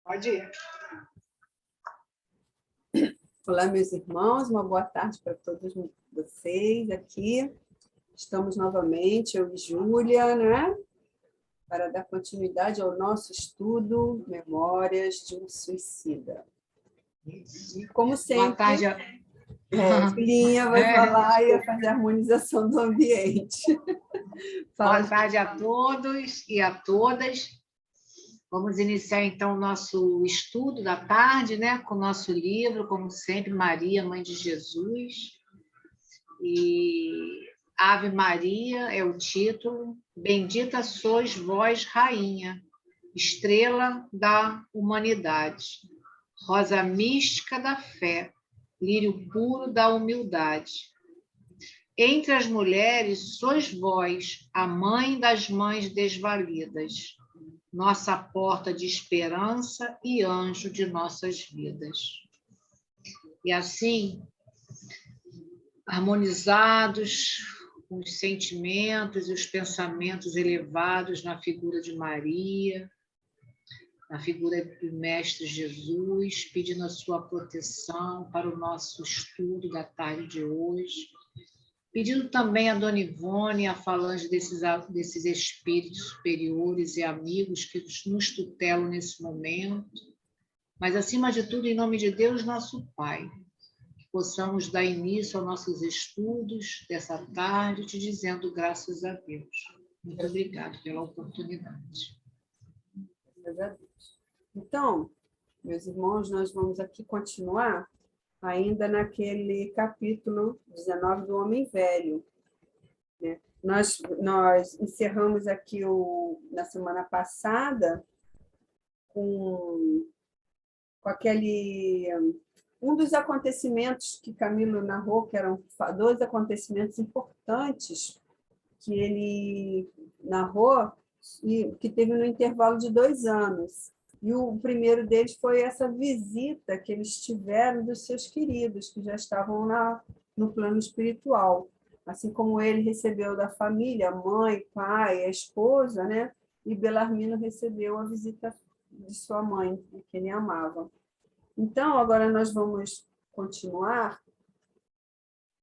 Pode ir. Olá, meus irmãos, uma boa tarde para todos vocês aqui. Estamos novamente, eu e Júlia, né? Para dar continuidade ao nosso estudo Memórias de um Suicida. E, como sempre, boa tarde. Julinha vai falar e vai fazer a harmonização do ambiente. Boa tarde a todos e a todas. Vamos iniciar, então, o nosso estudo da tarde, né? Com o nosso livro, como sempre, Maria, Mãe de Jesus. E Ave Maria é o título. Bendita sois vós, Rainha, estrela da humanidade, rosa mística da fé, lírio puro da humildade. Entre as mulheres, sois vós, a mãe das mães desvalidas, nossa porta de esperança e anjo de nossas vidas. E assim, harmonizados com os sentimentos e os pensamentos elevados na figura de Maria, na figura do Mestre Jesus, pedindo a sua proteção para o nosso estudo da tarde de hoje, pedindo também a Dona Ivone, a falange desses espíritos superiores e amigos que nos tutelam nesse momento, mas, acima de tudo, em nome de Deus, nosso Pai, que possamos dar início aos nossos estudos dessa tarde, te dizendo graças a Deus. Muito obrigada pela oportunidade. Graças a Deus. Então, meus irmãos, nós vamos aqui continuar ainda naquele capítulo 19 do Homem Velho, né? Nós encerramos aqui na semana passada com aquele um dos acontecimentos que Camilo narrou, que eram 2 acontecimentos importantes que ele narrou e que teve no intervalo de 2 anos. E o primeiro deles foi essa visita que eles tiveram dos seus queridos, que já estavam no plano espiritual. Assim como ele recebeu da família, a mãe, pai, a esposa, né? E Belarmino recebeu a visita de sua mãe, que ele amava. Então, agora nós vamos continuar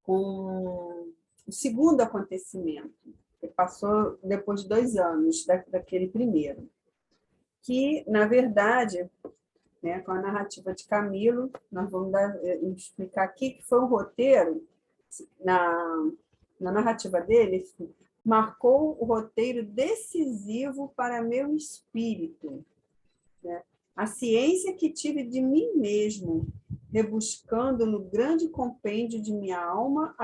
com o segundo acontecimento, que passou depois de 2 anos daquele primeiro. Que, na verdade, né, com a narrativa de Camilo, nós vamos explicar aqui que foi um roteiro, na narrativa dele, marcou o roteiro decisivo para meu espírito, né? A ciência que tive de mim mesmo, rebuscando no grande compêndio de minha alma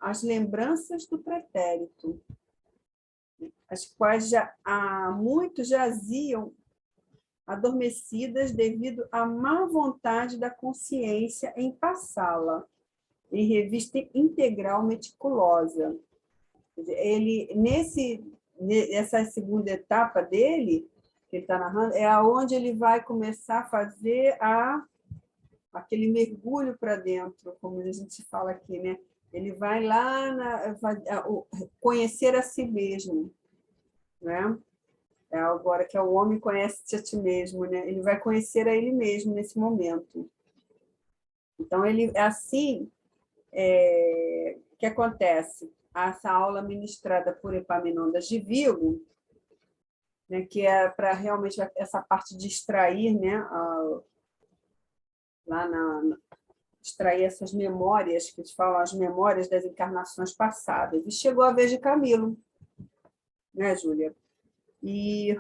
as lembranças do pretérito, as quais já há muito jaziam adormecidas devido à má vontade da consciência em passá-la em revista integral meticulosa. Ele, essa segunda etapa dele, que ele está narrando, é aonde ele vai começar a fazer aquele mergulho para dentro, como a gente fala aqui, né? Ele vai lá conhecer a si mesmo, né? Agora que o homem conhece a ti mesmo, né? Ele vai conhecer a ele mesmo nesse momento. Então, ele assim, o que acontece? Essa aula ministrada por Epaminondas de Vigo, né, que é para realmente essa parte de extrair, né, extrair essas memórias, que eles falam, as memórias das encarnações passadas. E chegou a vez de Camilo, né, Júlia? E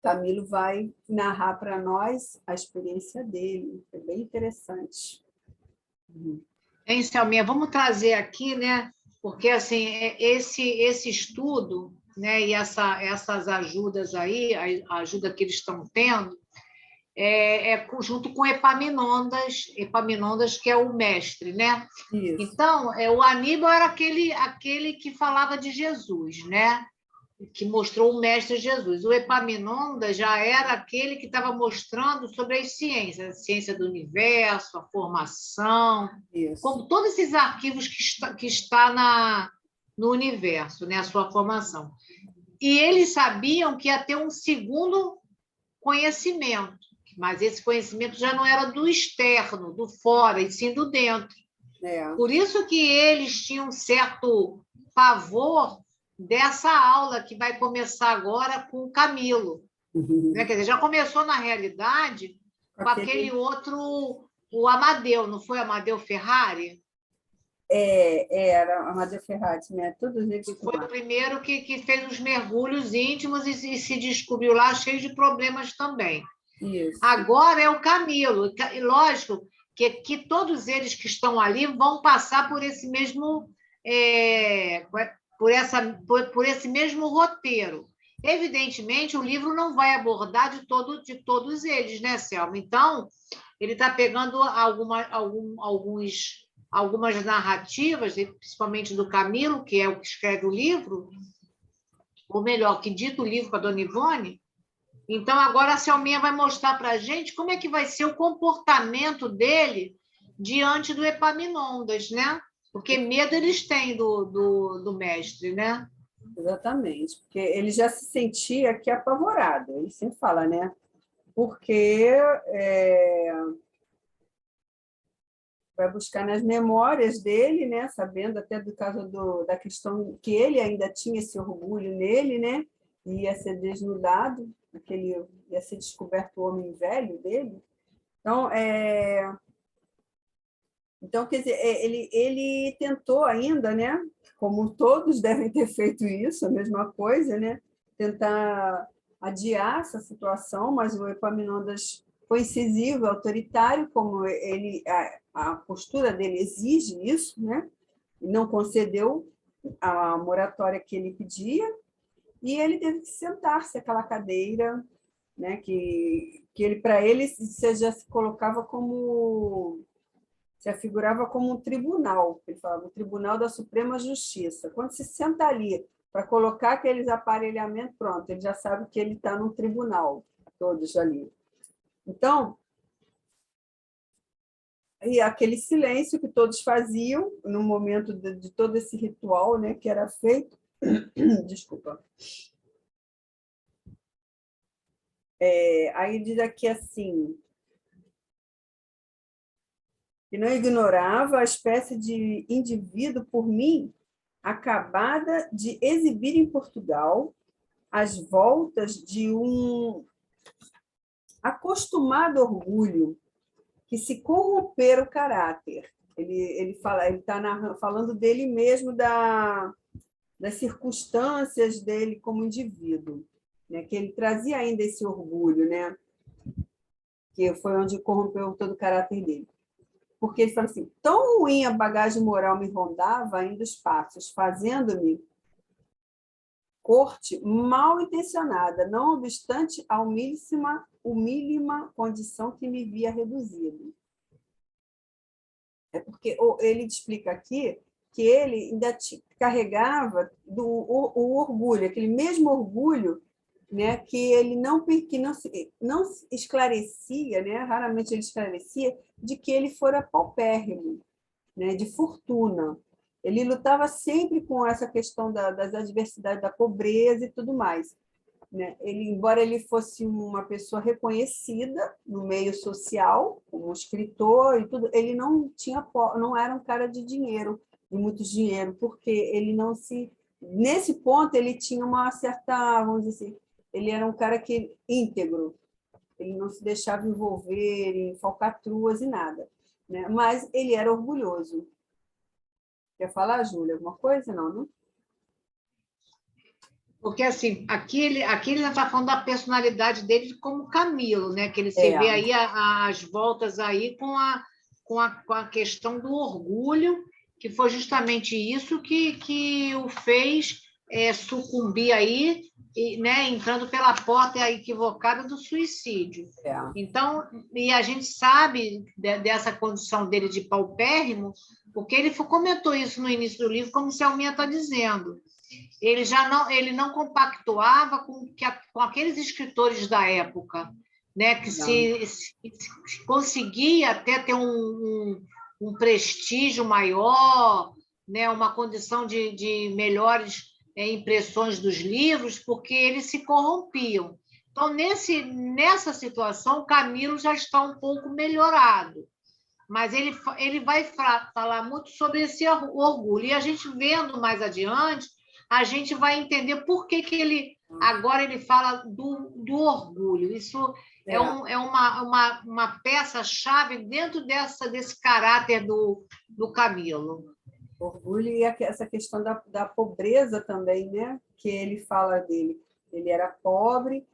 Camilo vai narrar para nós a experiência dele. É bem interessante. Hein, Selminha, vamos trazer aqui, né? Porque assim, esse estudo, né, e essas ajudas aí, a ajuda que eles estão tendo, junto com Epaminondas, que é o mestre, né? Isso. Então, o Aníbal era aquele que falava de Jesus, né? Que mostrou o mestre Jesus. O Epaminondas já era aquele que estava mostrando sobre as ciências, a ciência do universo, a formação, como todos esses arquivos que está no universo, né? A sua formação. E eles sabiam que ia ter um segundo conhecimento, mas esse conhecimento já não era do externo, do fora, e sim do dentro. Por isso que eles tinham um certo pavor dessa aula que vai começar agora com o Camilo. Né? Quer dizer, já começou, na realidade, com aquele outro, o Amadeu, não foi Amadeu Ferrari? Era Amadeu Ferrari, né? Todos eles que foi o primeiro que fez os mergulhos íntimos e se descobriu lá cheio de problemas também. Isso. Agora é o Camilo. E lógico que todos eles que estão ali vão passar por esse mesmo por esse mesmo roteiro. Evidentemente, o livro não vai abordar de todos eles, né, Selma? Então, ele está pegando algumas narrativas, principalmente do Camilo, que é o que escreve o livro, ou melhor, que dita o livro para a Dona Ivone. Então, agora a Selminha vai mostrar para a gente como é que vai ser o comportamento dele diante do Epaminondas, né? Porque medo eles têm do mestre, né? Exatamente, porque ele já se sentia aqui apavorado, ele sempre fala, né? Porque vai buscar nas memórias dele, né? Sabendo até do caso da questão que ele ainda tinha esse orgulho nele, né? Ia ser desnudado, ia ser descoberto o homem velho dele. Então, quer dizer, ele tentou ainda, né? Como todos devem ter feito isso, a mesma coisa, né? Tentar adiar essa situação, mas o Epaminondas foi incisivo, autoritário, como a postura dele exige isso, né? Não concedeu a moratória que ele pedia, e ele teve que sentar-se àquela cadeira, né? Que ele, para ele, já se colocava como... se afigurava como um tribunal, ele falava, o Tribunal da Suprema Justiça. Quando se senta ali para colocar aqueles aparelhamentos, pronto, ele já sabe que ele está num tribunal, todos ali. Então, e aquele silêncio que todos faziam no momento de todo esse ritual, né, que era feito. Desculpa. Aí diz aqui assim, que não ignorava a espécie de indivíduo por mim acabada de exibir em Portugal as voltas de um acostumado orgulho que se corrompera o caráter. Ele está falando dele mesmo, das circunstâncias dele como indivíduo, né? Que ele trazia ainda esse orgulho, né? Que foi onde corrompeu todo o caráter dele. Porque ele fala assim, tão ruim a bagagem moral me rondava ainda os passos, fazendo-me corte mal intencionada, não obstante a humílima condição que me via reduzido. É porque ele explica aqui que ele ainda carregava o orgulho, aquele mesmo orgulho, né, que ele não esclarecia, né, raramente ele esclarecia, de que ele fora paupérrimo, né, de fortuna. Ele lutava sempre com essa questão das adversidades, da pobreza e tudo mais, né? Embora ele fosse uma pessoa reconhecida no meio social, como escritor e tudo, ele não era um cara de dinheiro, de muito dinheiro, porque ele não se... Nesse ponto, ele tinha uma certa, vamos dizer assim, ele era um cara íntegro, ele não se deixava envolver em falcatruas e nada, né? Mas ele era orgulhoso. Quer falar, Júlia, alguma coisa? Não, não? Porque, assim, aqui ele está falando da personalidade dele como Camilo, né? Que ele se vê aí as voltas aí com a questão do orgulho, que foi justamente isso que o fez sucumbir aí, né? Entrando pela porta equivocada do suicídio. Então, e a gente sabe dessa condição dele de paupérrimo, porque ele comentou isso no início do livro, como se a Selminha está dizendo. Ele não compactuava com aqueles escritores da época, né, que se conseguia até ter um prestígio maior, né, uma condição de melhores impressões dos livros, porque eles se corrompiam. Então, nessa situação, o Camilo já está um pouco melhorado, mas ele vai falar muito sobre esse orgulho. E a gente vendo mais adiante, a gente vai entender por que ele agora ele fala do orgulho. Isso é uma peça-chave dentro desse caráter do Camilo. Orgulho e essa questão da pobreza também, né? Que ele fala dele. Ele era pobre,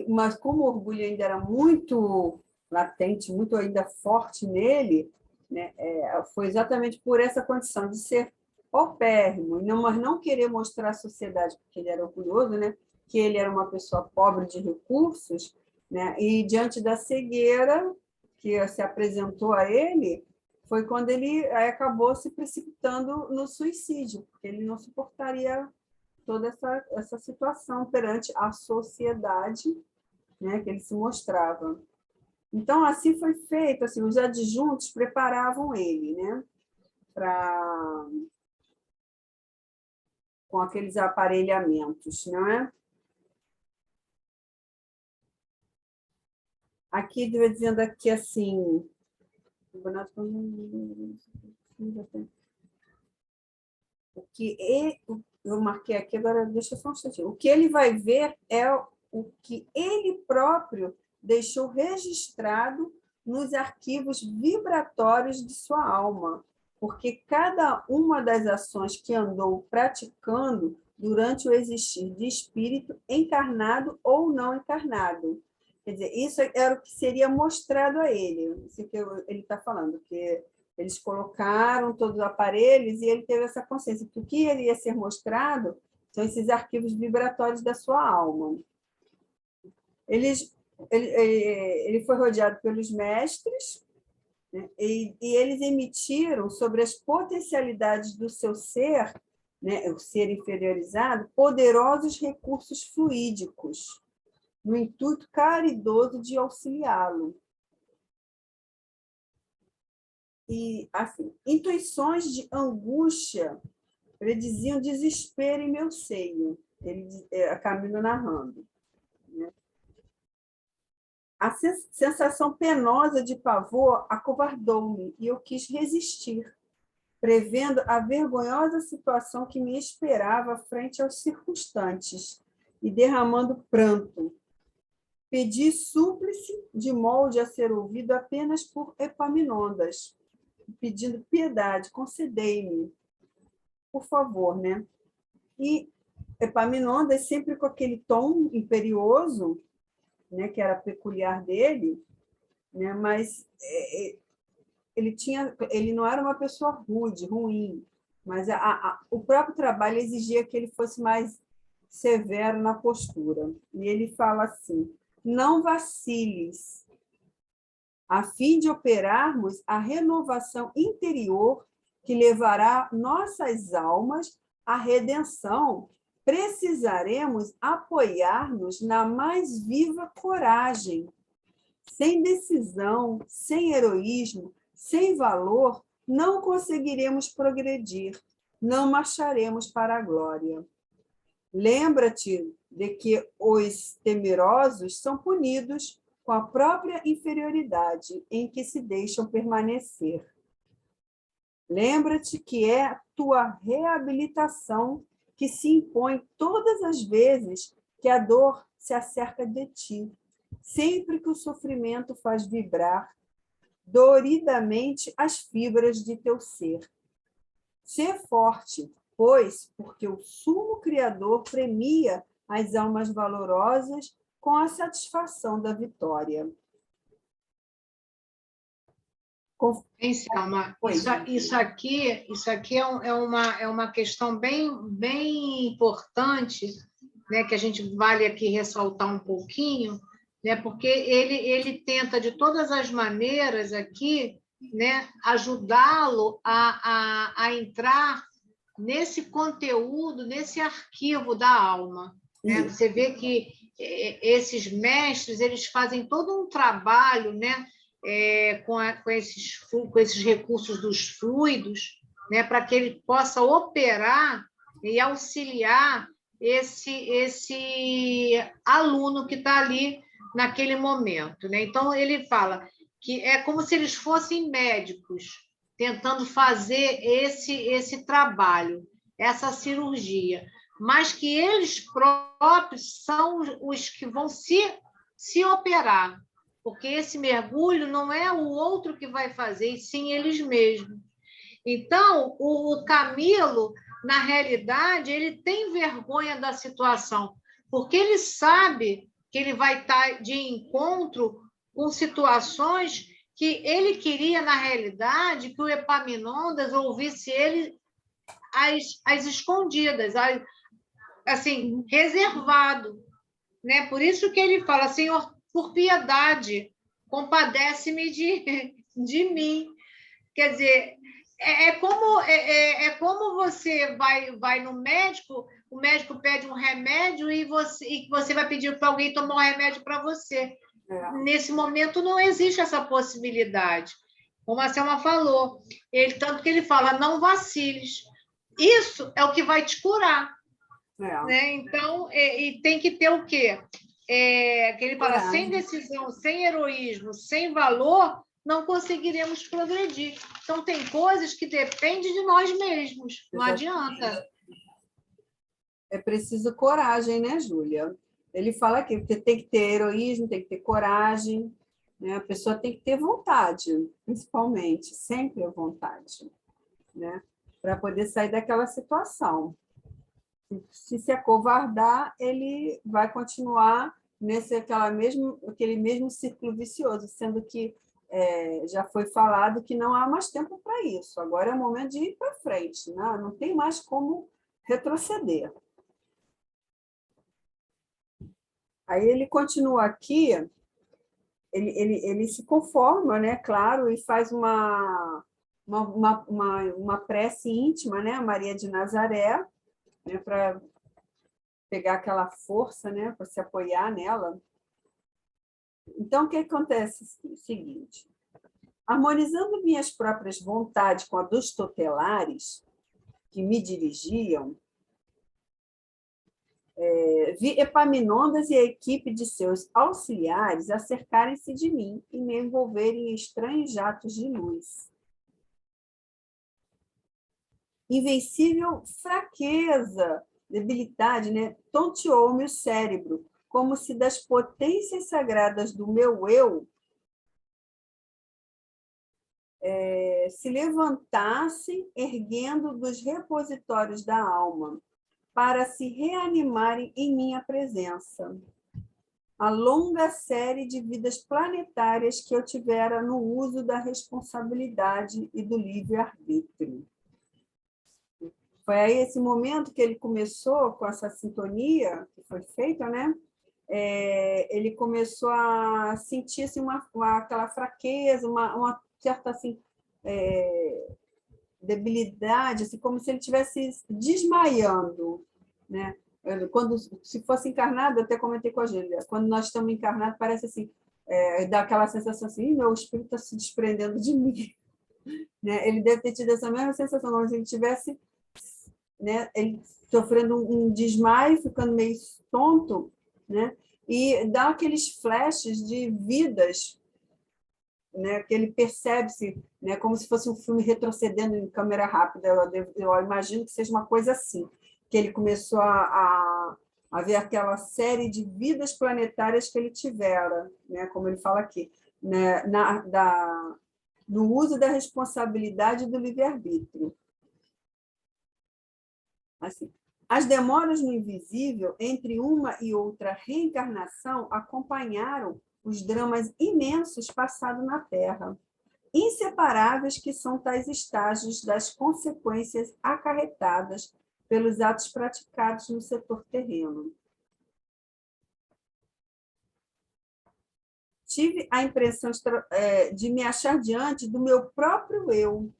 mas como o orgulho ainda era muito latente, muito ainda forte nele, né? Foi exatamente por essa condição de ser paupérrimo, mas não querer mostrar à sociedade, porque ele era orgulhoso, né? Que ele era uma pessoa pobre de recursos, né? E diante da cegueira que se apresentou a ele, foi quando ele acabou se precipitando no suicídio, porque ele não suportaria toda essa situação perante a sociedade, né, que ele se mostrava. Então, assim foi feito, assim, os adjuntos preparavam ele, né, com aqueles aparelhamentos, não é? Aqui, dizendo aqui assim, o que eu marquei aqui, agora deixa eu só um instantinho. O que ele vai ver é o que ele próprio deixou registrado nos arquivos vibratórios de sua alma, porque cada uma das ações que andou praticando durante o existir de espírito, encarnado ou não encarnado. Quer dizer, isso era o que seria mostrado a ele, isso que ele está falando, que eles colocaram todos os aparelhos e ele teve essa consciência que o que iria ser mostrado são esses arquivos vibratórios da sua alma. Ele foi rodeado pelos mestres, né, e eles emitiram sobre as potencialidades do seu ser, né, o ser inferiorizado, poderosos recursos fluídicos, no intuito caridoso de auxiliá-lo. E, assim, intuições de angústia prediziam desespero em meu seio, a Camilo narrando. Né? A sensação penosa de pavor acovardou-me e eu quis resistir, prevendo a vergonhosa situação que me esperava frente aos circunstantes e derramando pranto. Pedi súplice de molde a ser ouvido apenas por Epaminondas, pedindo piedade, concedei-me, por favor, né? E Epaminondas, sempre com aquele tom imperioso, né, que era peculiar dele, né, mas ele não era uma pessoa rude, ruim, mas o próprio trabalho exigia que ele fosse mais severo na postura. E ele fala assim: não vaciles, a fim de operarmos a renovação interior que levará nossas almas à redenção, precisaremos apoiar-nos na mais viva coragem. Sem decisão, sem heroísmo, sem valor, não conseguiremos progredir, não marcharemos para a glória. Lembra-te de que os temerosos são punidos com a própria inferioridade em que se deixam permanecer. Lembra-te que é tua reabilitação que se impõe todas as vezes que a dor se acerca de ti, sempre que o sofrimento faz vibrar doridamente as fibras de teu ser. Sê forte, pois, porque o Sumo Criador premia as almas valorosas com a satisfação da vitória. Isso aqui é uma questão bem importante, né, que a gente vale aqui ressaltar um pouquinho, né, porque ele tenta, de todas as maneiras aqui, né, ajudá-lo a entrar nesse conteúdo, nesse arquivo da alma. Né? Você vê que esses mestres eles fazem todo um trabalho, né, com esses recursos dos fluidos, né, para que ele possa operar e auxiliar esse aluno que está ali naquele momento, né? Então, ele fala que é como se eles fossem médicos tentando fazer esse trabalho, essa cirurgia, mas que eles próprios são os que vão se operar, porque esse mergulho não é o outro que vai fazer, e sim eles mesmos. Então, o Camilo, na realidade, ele tem vergonha da situação, porque ele sabe que ele vai estar de encontro com situações que ele queria, na realidade, que o Epaminondas ouvisse ele às escondidas, assim, reservado, né? Por isso que ele fala, Senhor, por piedade, compadece-me de mim. Quer dizer, é como você vai no médico, o médico pede um remédio e você vai pedir para alguém tomar um remédio para você. Nesse momento não existe essa possibilidade. Como a Selma falou, tanto que ele fala, não vaciles. Isso é o que vai te curar. Né? Então, e tem que ter o quê? Que ele fala, sem decisão, sem heroísmo, sem valor, não conseguiremos progredir. Então, tem coisas que dependem de nós mesmos, não adianta. É preciso coragem, né, Júlia? Ele fala que tem que ter heroísmo, tem que ter coragem, né? A pessoa tem que ter vontade, principalmente, sempre a vontade, né? Para poder sair daquela situação. Se acovardar, ele vai continuar aquele mesmo círculo vicioso, sendo que já foi falado que não há mais tempo para isso. Agora é o momento de ir para frente, né? Não tem mais como retroceder. Aí ele continua aqui, ele se conforma, né, claro, e faz uma prece íntima, né, a Maria de Nazaré, né, para pegar aquela força, né, para se apoiar nela. Então, o que acontece? O seguinte: harmonizando minhas próprias vontades com a dos tutelares que me dirigiam, vi Epaminondas e a equipe de seus auxiliares acercarem-se de mim e me envolverem em estranhos jatos de luz. Invencível fraqueza, debilidade, né, tonteou-me o cérebro, como se das potências sagradas do meu eu se levantassem, erguendo dos repositórios da alma, para se reanimarem em minha presença. A longa série de vidas planetárias que eu tivera no uso da responsabilidade e do livre-arbítrio. Foi aí esse momento que ele começou, com essa sintonia que foi feita, né? Ele começou a sentir assim, aquela fraqueza, uma certa assim, debilidade, assim, como se ele estivesse desmaiando, né? Se fosse encarnado, eu até comentei com a Júlia, quando nós estamos encarnados, parece assim, dá aquela sensação assim, meu espírito está se desprendendo de mim. Né? Ele deve ter tido essa mesma sensação, como se ele tivesse, né, ele sofrendo um desmaio, ficando meio tonto, né? E dá aqueles flashes de vidas, né, que ele percebe-se, né, como se fosse um filme retrocedendo em câmera rápida. Eu imagino que seja uma coisa assim, que ele começou a ver aquela série de vidas planetárias que ele tivera, né, como ele fala aqui, né, no uso da responsabilidade do livre-arbítrio. Assim, as demoras no invisível entre uma e outra reencarnação acompanharam os dramas imensos passados na Terra, inseparáveis que são tais estágios das consequências acarretadas pelos atos praticados no setor terreno. Tive a impressão de me achar diante do meu próprio eu,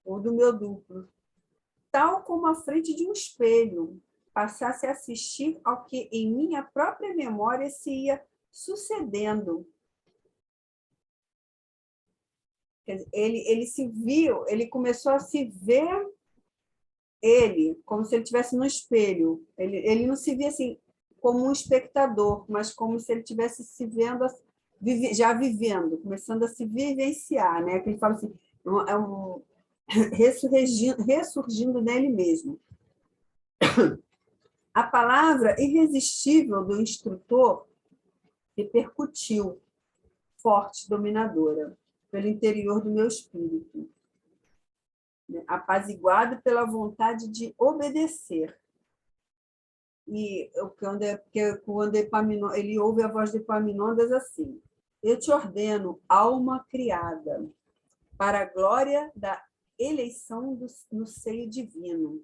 ou do meu duplo, tal como à frente de um espelho, passasse a assistir ao que em minha própria memória se ia sucedendo. Ele se viu, ele começou a se ver ele como se ele estivesse no espelho. Ele não se via assim como um espectador, mas como se ele estivesse se vendo, já vivendo, começando a se vivenciar, né? Que ele fala assim, é um ressurgindo nele mesmo. A palavra irresistível do instrutor repercutiu, forte, dominadora, pelo interior do meu espírito, né? Apaziguado pela vontade de obedecer. E quando ele ouve a voz de Epaminondas assim: eu te ordeno, alma criada, para a glória da eleição no seio divino.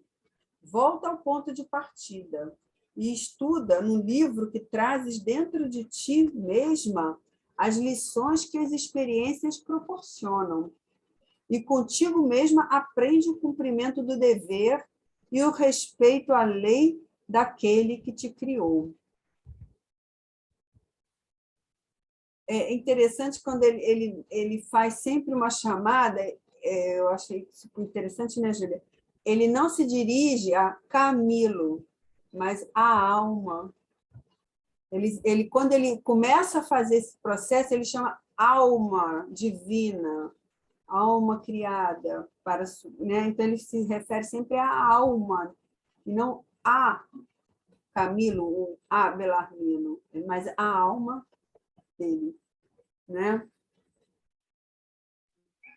Volta ao ponto de partida e estuda no livro que trazes dentro de ti mesma as lições que as experiências proporcionam. E contigo mesma aprende o cumprimento do dever e o respeito à lei daquele que te criou. É interessante quando ele faz sempre uma chamada, eu achei super interessante, né, Júlia? Ele não se dirige a Camilo, mas a alma. Quando ele começa a fazer esse processo, ele chama alma divina, alma criada, né? Então ele se refere sempre à alma, e não a Camilo, a Belarmino, mas a alma dele, né?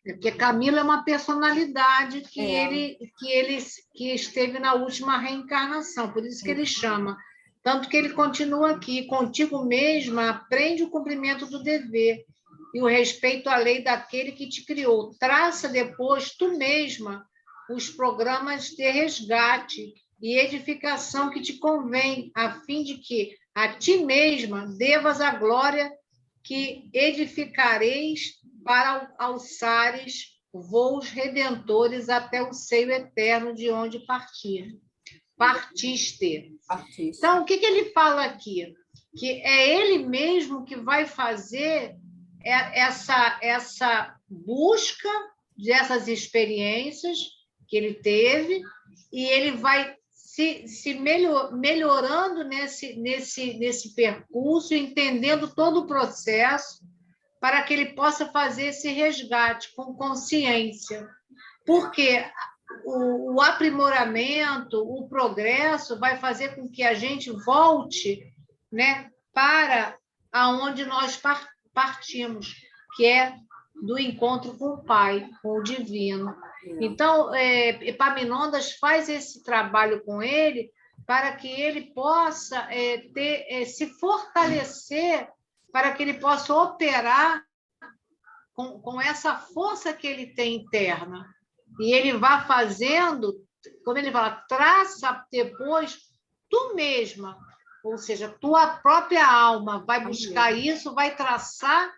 Porque Camilo é uma personalidade que esteve na última reencarnação, por isso que ele chama. Tanto que ele continua aqui, contigo mesma, aprende o cumprimento do dever e o respeito à lei daquele que te criou. Traça depois, tu mesma, os programas de resgate e edificação que te convém, a fim de que a ti mesma devas a glória que edificareis para alçares voos redentores até o seio eterno de onde partiste. Então, o que ele fala aqui? Que é ele mesmo que vai fazer essa busca dessas experiências que ele teve e ele vai se melhorando nesse percurso, entendendo todo o processo, para que ele possa fazer esse resgate com consciência. Porque o aprimoramento, o progresso vai fazer com que a gente volte, né, para aonde nós partimos, que é do encontro com o Pai, com o Divino. Então, Epaminondas faz esse trabalho com ele para que ele possa se fortalecer, para que ele possa operar com essa força que ele tem interna. E ele vai fazendo, como ele fala, traça depois tu mesma, ou seja, tua própria alma vai buscar isso, vai traçar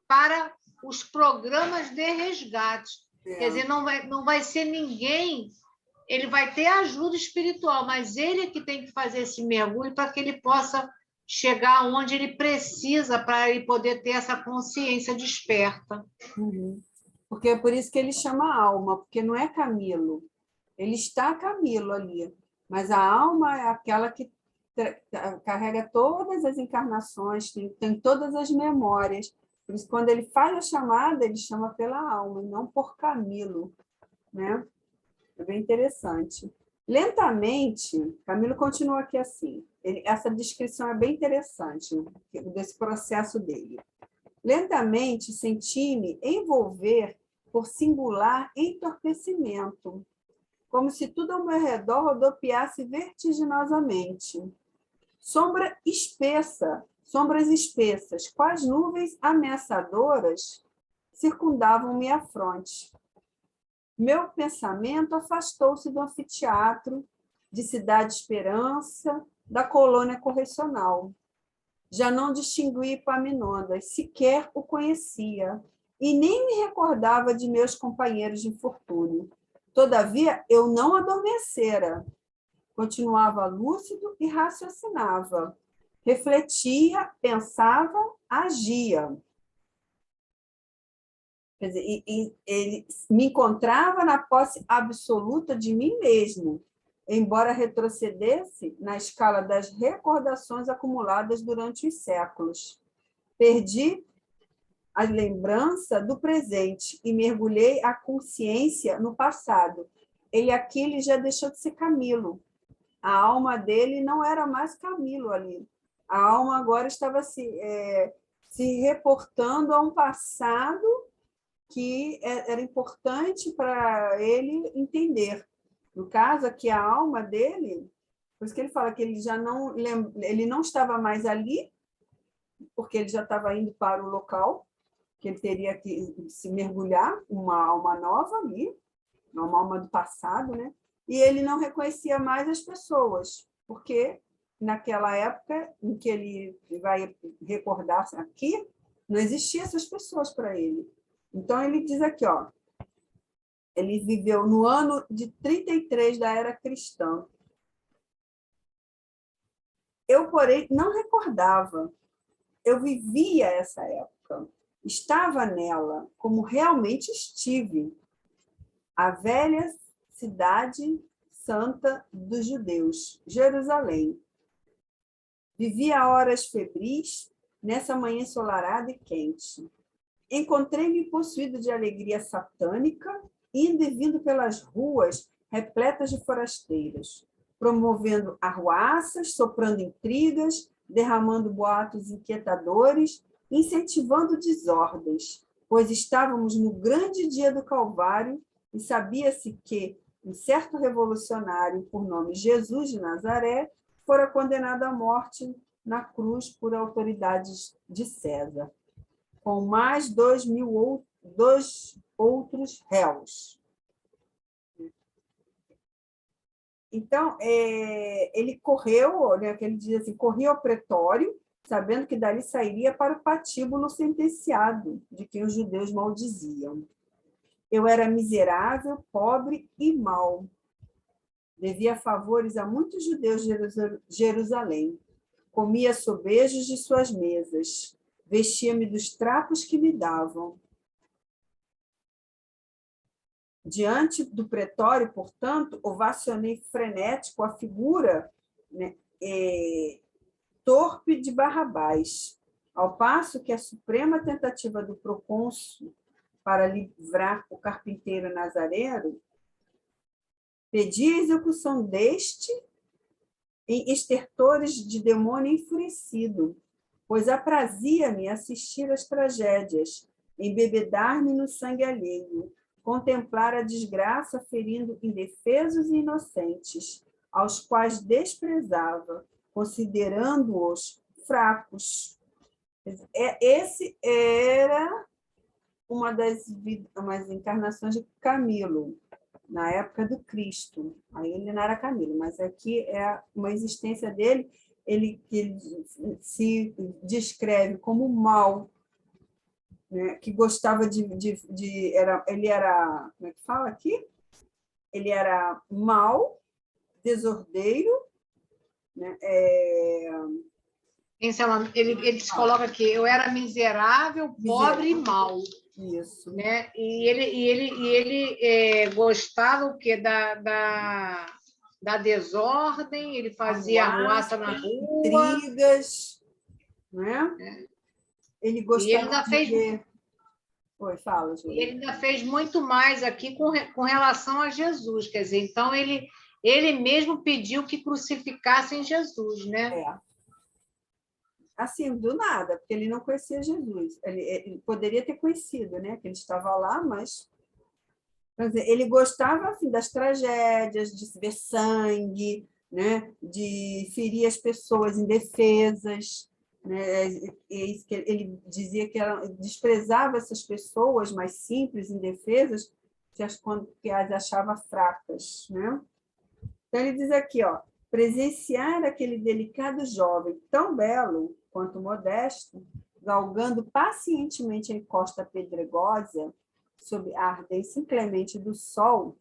para os programas de resgate. Quer dizer, não vai ser ninguém, ele vai ter ajuda espiritual, mas ele é que tem que fazer esse mergulho para que ele possa chegar onde ele precisa para ele poder ter essa consciência desperta. Uhum. Porque é por isso que ele chama alma, porque não é Camilo. Ele está Camilo ali, mas a alma é aquela que carrega todas as encarnações, tem todas as memórias. Por isso, quando ele faz a chamada, ele chama pela alma, e não por Camilo, né? É bem interessante. Lentamente, Camilo continua aqui assim. Essa descrição é bem interessante, desse processo dele. Lentamente, senti-me envolver por singular entorpecimento, como se tudo ao meu redor rodopiasse vertiginosamente. Sombras espessas, quais nuvens ameaçadoras, circundavam-me à fronte. Meu pensamento afastou-se do anfiteatro, de Cidade Esperança, da colônia correcional. Já não distingui Epaminondas, sequer o conhecia, e nem me recordava de meus companheiros de infortúnio. Todavia, eu não adormecera. Continuava lúcido e raciocinava. Refletia, pensava, agia. Quer dizer, ele me encontrava na posse absoluta de mim mesmo, embora retrocedesse na escala das recordações acumuladas durante os séculos. Perdi a lembrança do presente e mergulhei a consciência no passado. Ele já deixou de ser Camilo. A alma dele não era mais Camilo ali. A alma agora estava se reportando a um passado que era importante para ele entender. No caso, aqui a alma dele, por isso que ele fala que ele não estava mais ali, porque ele já estava indo para o local, que ele teria que se mergulhar, uma alma nova ali, uma alma do passado, né? E ele não reconhecia mais as pessoas, porque naquela época em que ele vai recordar aqui, não existiam essas pessoas para ele. Então, ele diz aqui, ó, ele viveu no ano de 33 da era cristã. Eu, porém, não recordava. Eu vivia essa época. Estava nela, como realmente estive. A velha cidade santa dos judeus, Jerusalém. Vivia horas febris nessa manhã ensolarada e quente. Encontrei-me possuído de alegria satânica, indo e vindo pelas ruas repletas de forasteiros, promovendo arruaças, soprando intrigas, derramando boatos inquietadores, incentivando desordens, pois estávamos no grande dia do Calvário e sabia-se que um certo revolucionário, por nome Jesus de Nazaré, fora condenado à morte na cruz por autoridades de César, com mais 2.000 outros réus. Então, ele correu, né, que ele diz assim, corria ao pretório, sabendo que dali sairia para o patíbulo sentenciado, de quem os judeus maldiziam. Eu era miserável, pobre e mau. Devia favores a muitos judeus de Jerusalém. Comia sobejos de suas mesas. Vestia-me dos trapos que me davam. Diante do pretório, portanto, ovacionei frenético a figura, né, torpe de Barrabás, ao passo que a suprema tentativa do procônsul para livrar o carpinteiro Nazareno pedia a execução deste em estertores de demônio enfurecido, pois aprazia-me assistir às tragédias, embebedar-me no sangue alheio, contemplar a desgraça ferindo indefesos e inocentes, aos quais desprezava, considerando-os fracos. Esse era uma das encarnações de Camilo, na época do Cristo. Aí ele não era Camilo, mas aqui é uma existência dele, ele se descreve como mau, né, que gostava ele era, como é que fala aqui? Ele era mau, desordeiro, né? Ele se coloca aqui, eu era miserável, pobre e mau. Isso. Né? E ele gostava o quê? Da desordem, ele fazia arruaça na rua. Intrigas, né? Ele gostava de ver. Oi, fala, Júlia. Ele ainda fez muito mais aqui com relação a Jesus, quer dizer, então ele mesmo pediu que crucificassem Jesus, né? Assim, do nada, porque ele não conhecia Jesus. Ele poderia ter conhecido, né? Que ele estava lá, mas... Quer dizer, ele gostava assim, das tragédias, de ver sangue, né? De ferir as pessoas indefesas. Né? Ele dizia que desprezava essas pessoas mais simples, indefesas, que as achava fracas. Né? Então, ele diz aqui, ó, presenciar aquele delicado jovem, tão belo quanto modesto, galgando pacientemente a encosta pedregosa, sob a ardência inclemente do sol,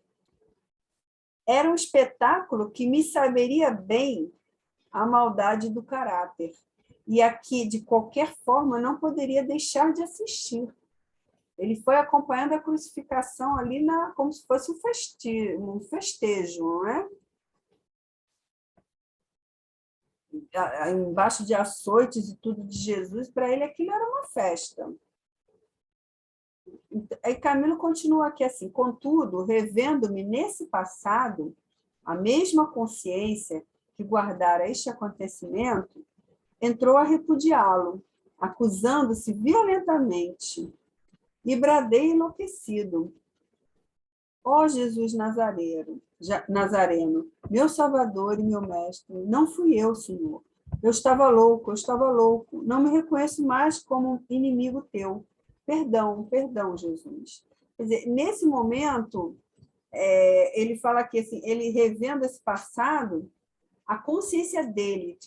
era um espetáculo que me saberia bem a maldade do caráter, e a que, de qualquer forma, não poderia deixar de assistir. Ele foi acompanhando a crucificação ali como se fosse um festejo, não é? Embaixo de açoites e tudo de Jesus, para ele aquilo era uma festa. Aí Camilo continua aqui assim: contudo, revendo-me nesse passado, a mesma consciência que guardara este acontecimento entrou a repudiá-lo, acusando-se violentamente, e bradei enlouquecido: ó Jesus Nazareno, meu Salvador e meu Mestre, não fui eu, Senhor. Eu estava louco, não me reconheço mais como inimigo teu. Perdão, perdão, Jesus. Quer dizer, nesse momento, ele fala que assim, ele revendo esse passado, a consciência dele,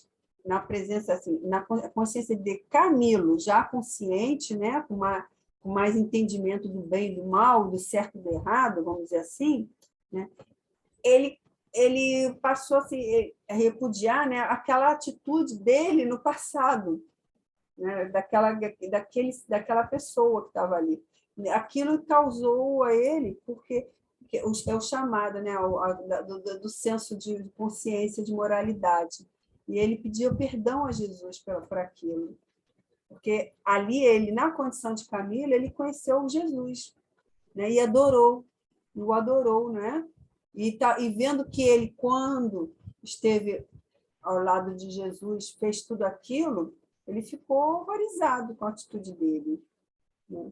na presença, assim, na consciência de Camilo, já consciente, né, com mais entendimento do bem e do mal, do certo e do errado, vamos dizer assim, né, ele passou assim, a repudiar, né, aquela atitude dele no passado, né, daquela pessoa que estava ali. Aquilo causou a ele, porque é o chamado, né, do senso de consciência, de moralidade. E ele pediu perdão a Jesus por aquilo. Porque ali, ele, na condição de Camilo, ele conheceu Jesus, né, e o adorou, né? E vendo que ele, quando esteve ao lado de Jesus, fez tudo aquilo, ele ficou horrorizado com a atitude dele, né?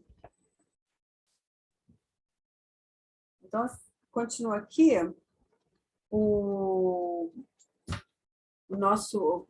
Então, continua aqui, o nosso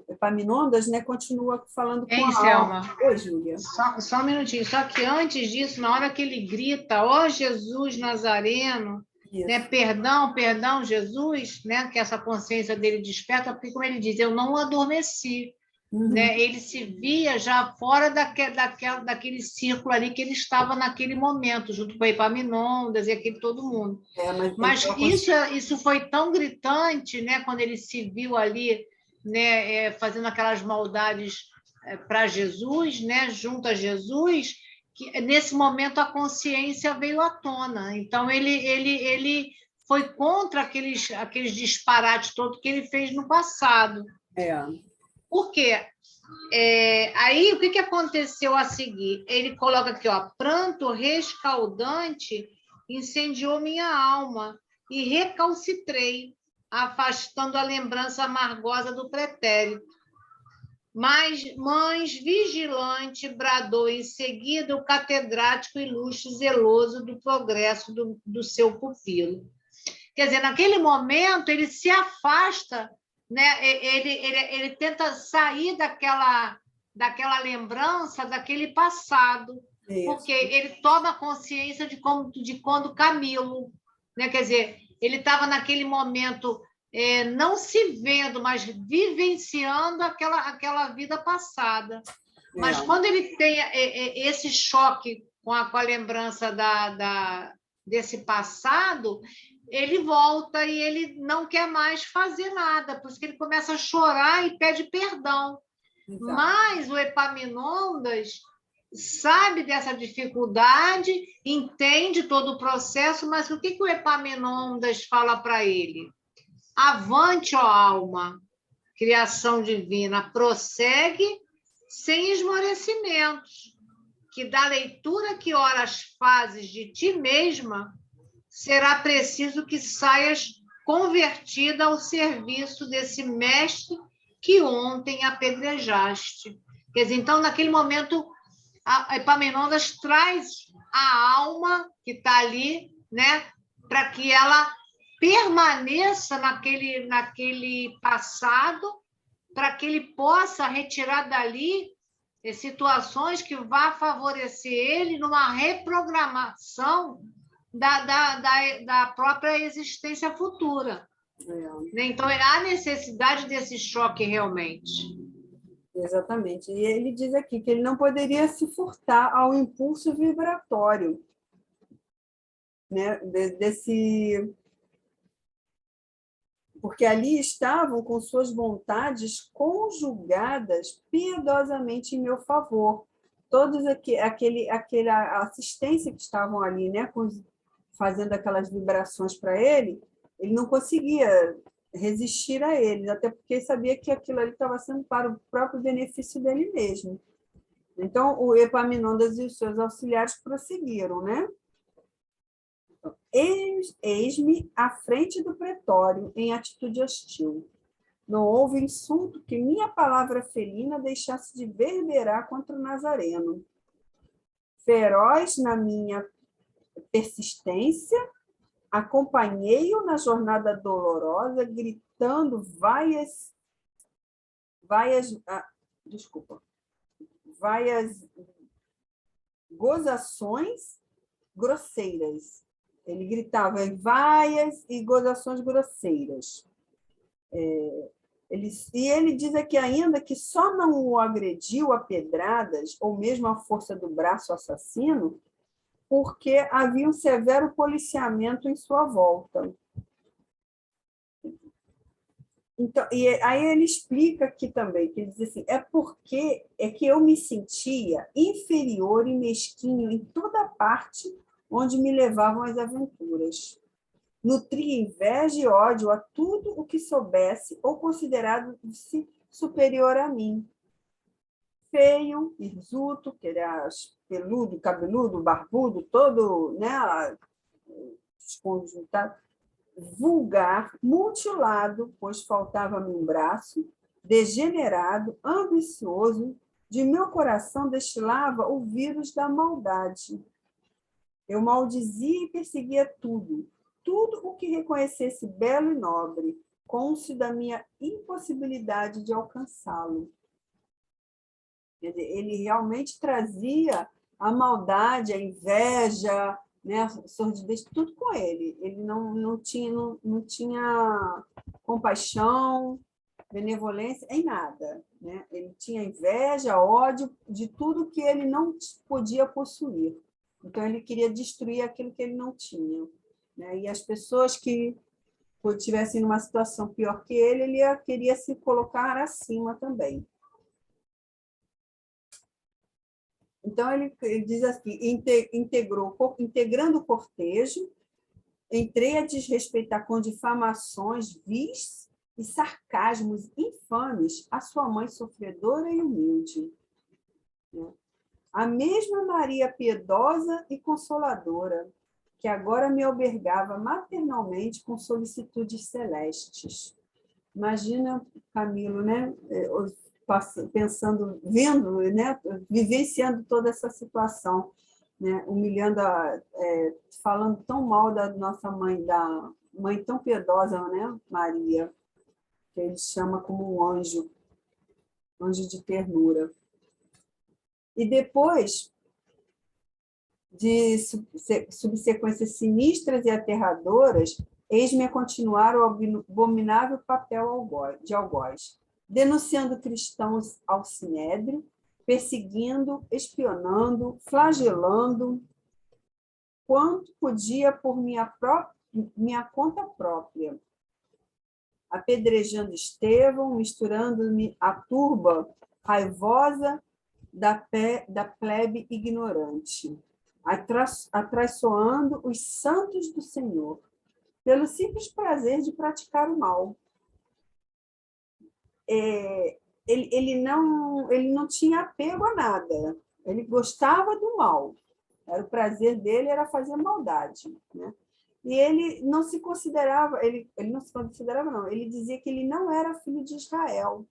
Epaminondas, né, continua falando com Hein, a alma. Selma? Oi, Júlia. Só um minutinho. Só que antes disso, na hora que ele grita, ó Jesus Nazareno, né, perdão, perdão, Jesus, né, que essa consciência dele desperta, porque, como ele diz, eu não adormeci. Né? Ele se via já fora daquele círculo ali que ele estava naquele momento, junto com a Epaminondas e aquele todo mundo. Mas isso foi tão gritante, né? Quando ele se viu ali, né, fazendo aquelas maldades para Jesus, né, junto a Jesus, que nesse momento a consciência veio à tona. Então ele foi contra aqueles disparates todos que ele fez no passado. Por quê? Aí, o que aconteceu a seguir? Ele coloca aqui, ó, pranto rescaldante incendiou minha alma e recalcitrei, afastando a lembrança amargosa do pretérito. Mas mães vigilante bradou em seguida o catedrático ilustre zeloso do progresso do seu pupilo. Quer dizer, naquele momento, ele se afasta, né? Ele tenta sair daquela lembrança, daquele passado, porque ele toma consciência de quando Camilo, né? Quer dizer, ele estava naquele momento não se vendo, mas vivenciando aquela vida passada. Mas quando ele tem esse choque com a lembrança desse passado, ele volta e ele não quer mais fazer nada, por isso que ele começa a chorar e pede perdão. Exato. Mas o Epaminondas sabe dessa dificuldade, entende todo o processo, mas o que o Epaminondas fala para ele? Avante, ó alma, criação divina, prossegue sem esmorecimentos, que da leitura que ora as fazes de ti mesma, será preciso que saias convertida ao serviço desse mestre que ontem apedrejaste. Quer dizer, então, naquele momento, a Epaminondas traz a alma que está ali, né, para que ela permaneça naquele passado, para que ele possa retirar dali situações que vá favorecer ele numa reprogramação da própria existência futura. Então, há necessidade desse choque realmente. Exatamente. E ele diz aqui que ele não poderia se furtar ao impulso vibratório, né, porque ali estavam com suas vontades conjugadas piedosamente em meu favor, todos aquela assistência que estavam ali, né, fazendo aquelas vibrações para ele não conseguia resistir a eles, até porque sabia que aquilo ali estava sendo para o próprio benefício dele mesmo. Então, o Epaminondas e os seus auxiliares prosseguiram, né? Eis-me à frente do pretório, em atitude hostil. Não houve insulto que minha palavra felina deixasse de verberar contra o Nazareno. Feroz na minha persistência, acompanhei-o na jornada dolorosa, gritando vaias gozações grosseiras. Ele gritava vaias e gozações grosseiras. Ele diz aqui ainda que só não o agrediu a pedradas, ou mesmo a força do braço assassino, porque havia um severo policiamento em sua volta. Então, e aí ele explica aqui também, que ele diz assim, porque que eu me sentia inferior e mesquinho em toda parte onde me levavam as aventuras. Nutria inveja e ódio a tudo o que soubesse ou considerado-se superior a mim. Feio, hirsuto, que era peludo, cabeludo, barbudo, todo, né, desconjuntado, vulgar, mutilado, pois faltava-me um braço, degenerado, ambicioso, de meu coração destilava o vírus da maldade. Eu maldizia e perseguia tudo o que reconhecesse belo e nobre, cônscio da minha impossibilidade de alcançá-lo. Quer dizer, ele realmente trazia a maldade, a inveja, né, a sordidez, tudo com ele. Ele não tinha compaixão, benevolência em nada, né? Ele tinha inveja, ódio de tudo que ele não podia possuir. Então, ele queria destruir aquilo que ele não tinha, né? E as pessoas que estivessem numa situação pior que ele queria se colocar acima também. Então, ele diz assim, integrando o cortejo, entrei a desrespeitar com difamações vis e sarcasmos infames a sua mãe sofredora e humilde. A mesma Maria piedosa e consoladora, que agora me albergava maternalmente com solicitudes celestes. Imagina, Camilo, né? Pensando, vendo, né? Vivenciando toda essa situação, né? Humilhando, falando tão mal da nossa mãe, da mãe tão piedosa, né? Maria, que ele chama como um anjo de ternura. E depois de subsequências sinistras e aterradoras, eis-me a continuar o abominável papel de algoz, denunciando cristãos ao sinédrio, perseguindo, espionando, flagelando, quanto podia por minha conta própria, apedrejando Estevão, misturando-me à turba raivosa da plebe ignorante, atraiçoando os santos do Senhor, pelo simples prazer de praticar o mal. Ele não tinha apego a nada, ele gostava do mal, o prazer dele era fazer maldade, né? E ele não se considerava, ele dizia que ele não era filho de Israel,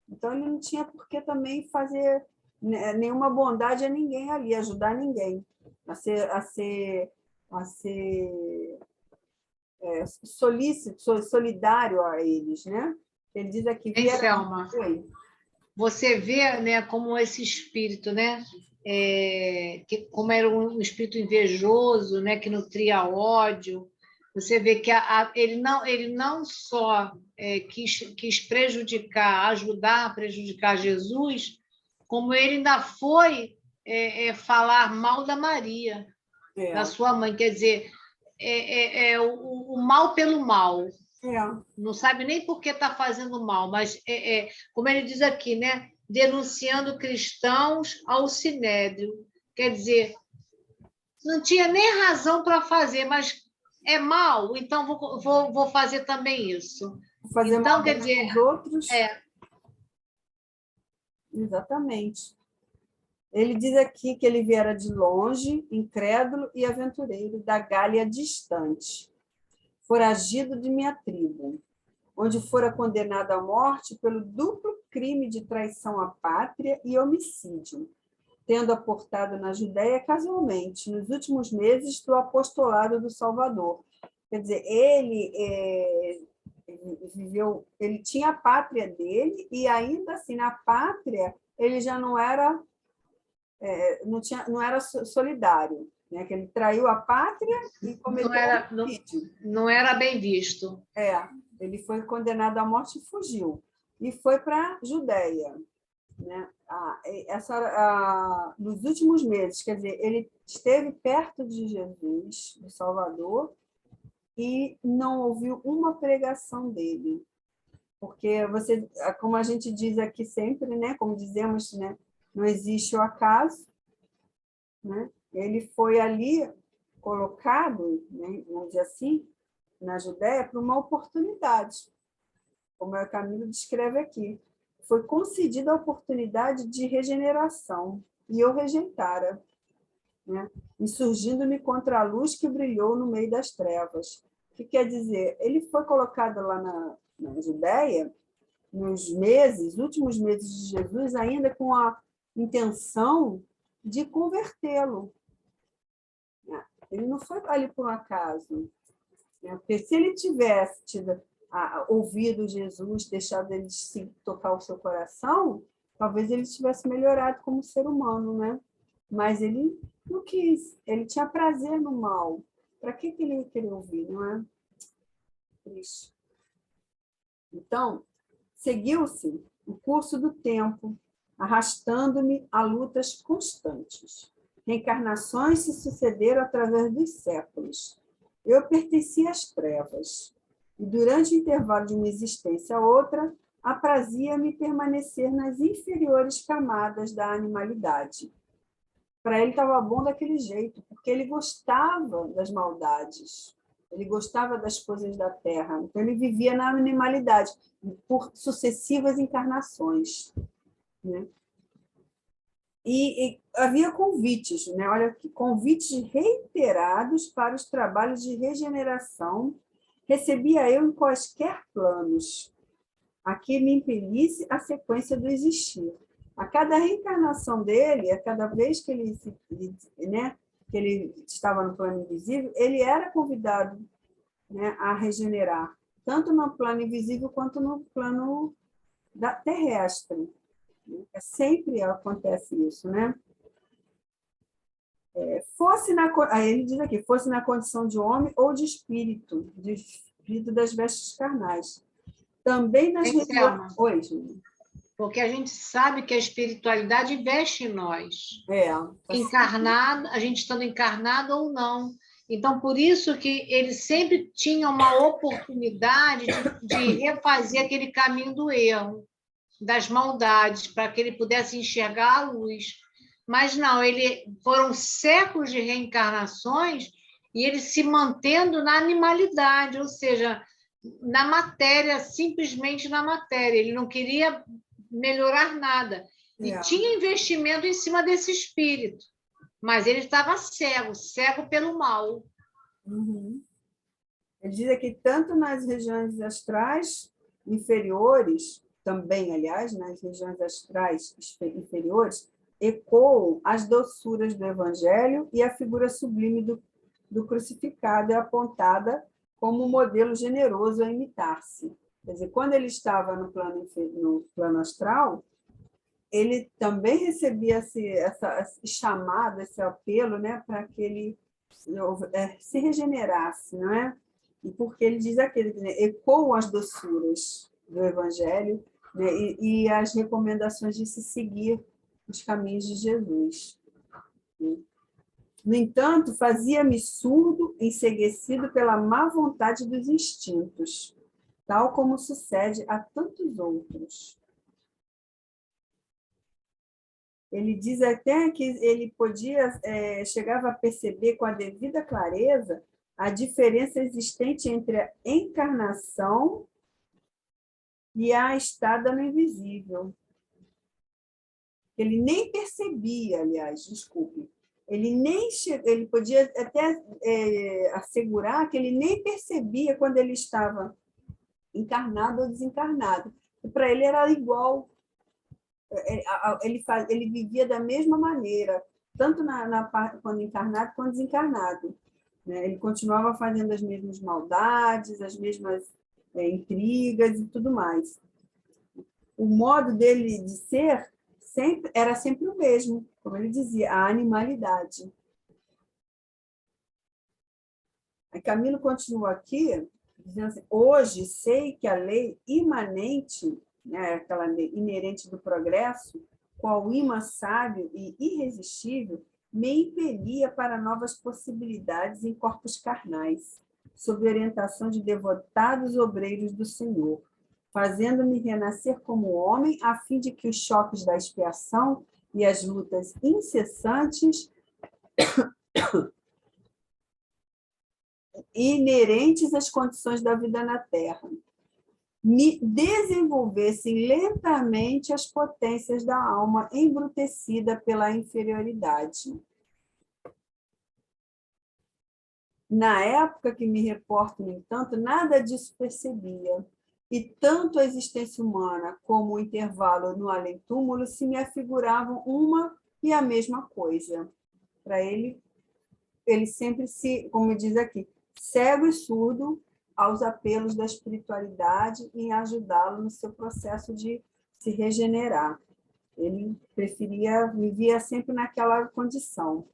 então ele não tinha por que também fazer nenhuma bondade a ninguém ali, ajudar ninguém a ser solícito, solidário a eles, né? Ele diz aqui... Selma, você vê, né, como esse espírito, né, como era um espírito invejoso, né, que nutria ódio. Você vê que ele não só quis ajudar a prejudicar Jesus, como ele ainda foi falar mal da Maria, da sua mãe. Quer dizer, o mal pelo mal. Não sabe nem por que está fazendo mal, mas, como ele diz aqui, né? denunciando cristãos ao Sinédrio. Quer dizer, não tinha nem razão para fazer, mas é mal, então vou fazer também isso. Fazer Então, mal quer dizer, aos outros. é, Exatamente. Ele diz aqui que ele viera de longe, incrédulo e aventureiro, da Gália distante, foragido de minha tribo, onde fora condenado à morte pelo duplo crime de traição à pátria e homicídio, tendo aportado na Judéia casualmente, nos últimos meses do apostolado do Salvador. Quer dizer, ele viveu, ele tinha a pátria dele e ainda assim na pátria ele já não era não era solidário, né? Que ele traiu a pátria e cometeu homicídio. Não era bem visto. Ele foi condenado à morte e fugiu e foi para a Judéia, né? Nos últimos meses, quer dizer, ele esteve perto de Jesus, do Salvador, e não ouviu uma pregação dele. Porque você, como a gente diz aqui sempre, né, como dizemos, né, não existe o acaso, né? Ele foi ali colocado, né, vamos dizer assim, na Judéia para uma oportunidade, como o Camilo descreve aqui. Foi concedida a oportunidade de regeneração e eu rejeitara, né? Insurgindo-me contra a luz que brilhou no meio das trevas. O que quer dizer? Ele foi colocado lá na Judéia nos últimos meses de Jesus, ainda com a intenção de convertê-lo. Ele não foi ali por um acaso. Porque se ele tivesse ouvido Jesus, deixado ele tocar o seu coração, talvez ele tivesse melhorado como ser humano, né? Mas ele não quis. Ele tinha prazer no mal. Para que ele ia querer ouvir, não é? Triste. Então, seguiu-se o curso do tempo, arrastando-me a lutas constantes. Reencarnações se sucederam através dos séculos. Eu pertencia às trevas, e durante o intervalo de uma existência a outra, aprazia-me permanecer nas inferiores camadas da animalidade. Para ele estava bom daquele jeito, porque ele gostava das maldades, ele gostava das coisas da terra, então ele vivia na animalidade, por sucessivas encarnações, né? E havia convites, né? Olha aqui, convites reiterados para os trabalhos de regeneração, recebia eu em quaisquer planos, a que me impelisse a sequência do existir. A cada reencarnação dele, a cada vez que né, que ele estava no plano invisível, ele era convidado, né, a regenerar, tanto no plano invisível quanto no plano terrestre. Sempre acontece isso, né? Aí ele diz aqui, fosse na condição de homem ou de espírito das vestes carnais. Também nas regiões... Oi, Júlia. Porque a gente sabe que a espiritualidade investe em nós. Tá encarnado, a gente estando encarnado ou não. Então, por isso que ele sempre tinha uma oportunidade de refazer aquele caminho do erro, das maldades, para que ele pudesse enxergar a luz. Mas não, foram séculos de reencarnações e ele se mantendo na animalidade, ou seja, na matéria, simplesmente na matéria. Ele não queria melhorar nada. E tinha investimento em cima desse espírito, mas ele estava cego pelo mal. Uhum. Ele diz aqui, tanto nas regiões astrais inferiores, também, aliás, nas regiões astrais inferiores, ecoam as doçuras do Evangelho e a figura sublime do crucificado é apontada como um modelo generoso a imitar-se. Quer dizer, quando ele estava no plano astral, ele também recebia esse chamado, esse apelo, né, para que ele se regenerasse, não é? E porque ele diz aquele, né, ecoam as doçuras do Evangelho, né, e as recomendações de se seguir os caminhos de Jesus. No entanto, fazia-me surdo, enceguecido pela má vontade dos instintos, tal como sucede a tantos outros. Ele diz até que ele podia, chegava a perceber com a devida clareza a diferença existente entre a encarnação e a estada no invisível. Ele nem percebia, aliás, desculpe, ele podia até assegurar que ele nem percebia quando ele estava encarnado ou desencarnado. Para ele era igual. Ele vivia da mesma maneira, tanto quando encarnado quanto desencarnado. Né? Ele continuava fazendo as mesmas maldades, as mesmas intrigas e tudo mais. O modo dele de ser era sempre o mesmo, como ele dizia, a animalidade. Aí Camilo continua aqui, dizendo assim, hoje sei que a lei imanente, né, aquela lei inerente do progresso, qual imã sábio e irresistível, me impelia para novas possibilidades em corpos carnais, sob orientação de devotados obreiros do Senhor, fazendo-me renascer como homem, a fim de que os choques da expiação e as lutas incessantes inerentes às condições da vida na Terra me desenvolvessem lentamente as potências da alma embrutecida pela inferioridade. Na época que me reporto, no entanto, nada disso percebia, e tanto a existência humana como o intervalo no além-túmulo se me afiguravam uma e a mesma coisa. Para ele sempre como diz aqui, cego e surdo aos apelos da espiritualidade em ajudá-lo no seu processo de se regenerar. Ele vivia sempre naquela condição.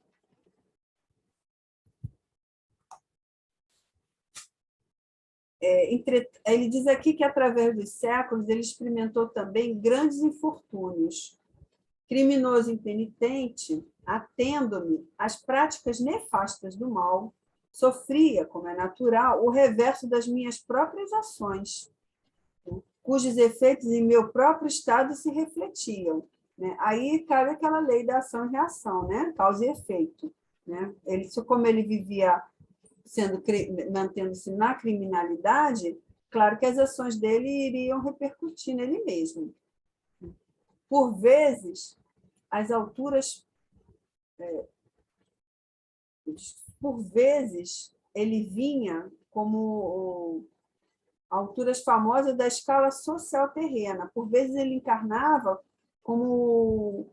Ele diz aqui que, através dos séculos, ele experimentou também grandes infortúnios. Criminoso impenitente, atendo-me às práticas nefastas do mal, sofria, como é natural, o reverso das minhas próprias ações, cujos efeitos em meu próprio estado se refletiam. Né? Aí cabe aquela lei da ação e reação, né? Causa e efeito. Né? Como ele vivia mantendo-se na criminalidade, claro que as ações dele iriam repercutir nele mesmo. Por vezes, as alturas... Por vezes, ele vinha como alturas famosas da escala social terrena. Por vezes, ele encarnava como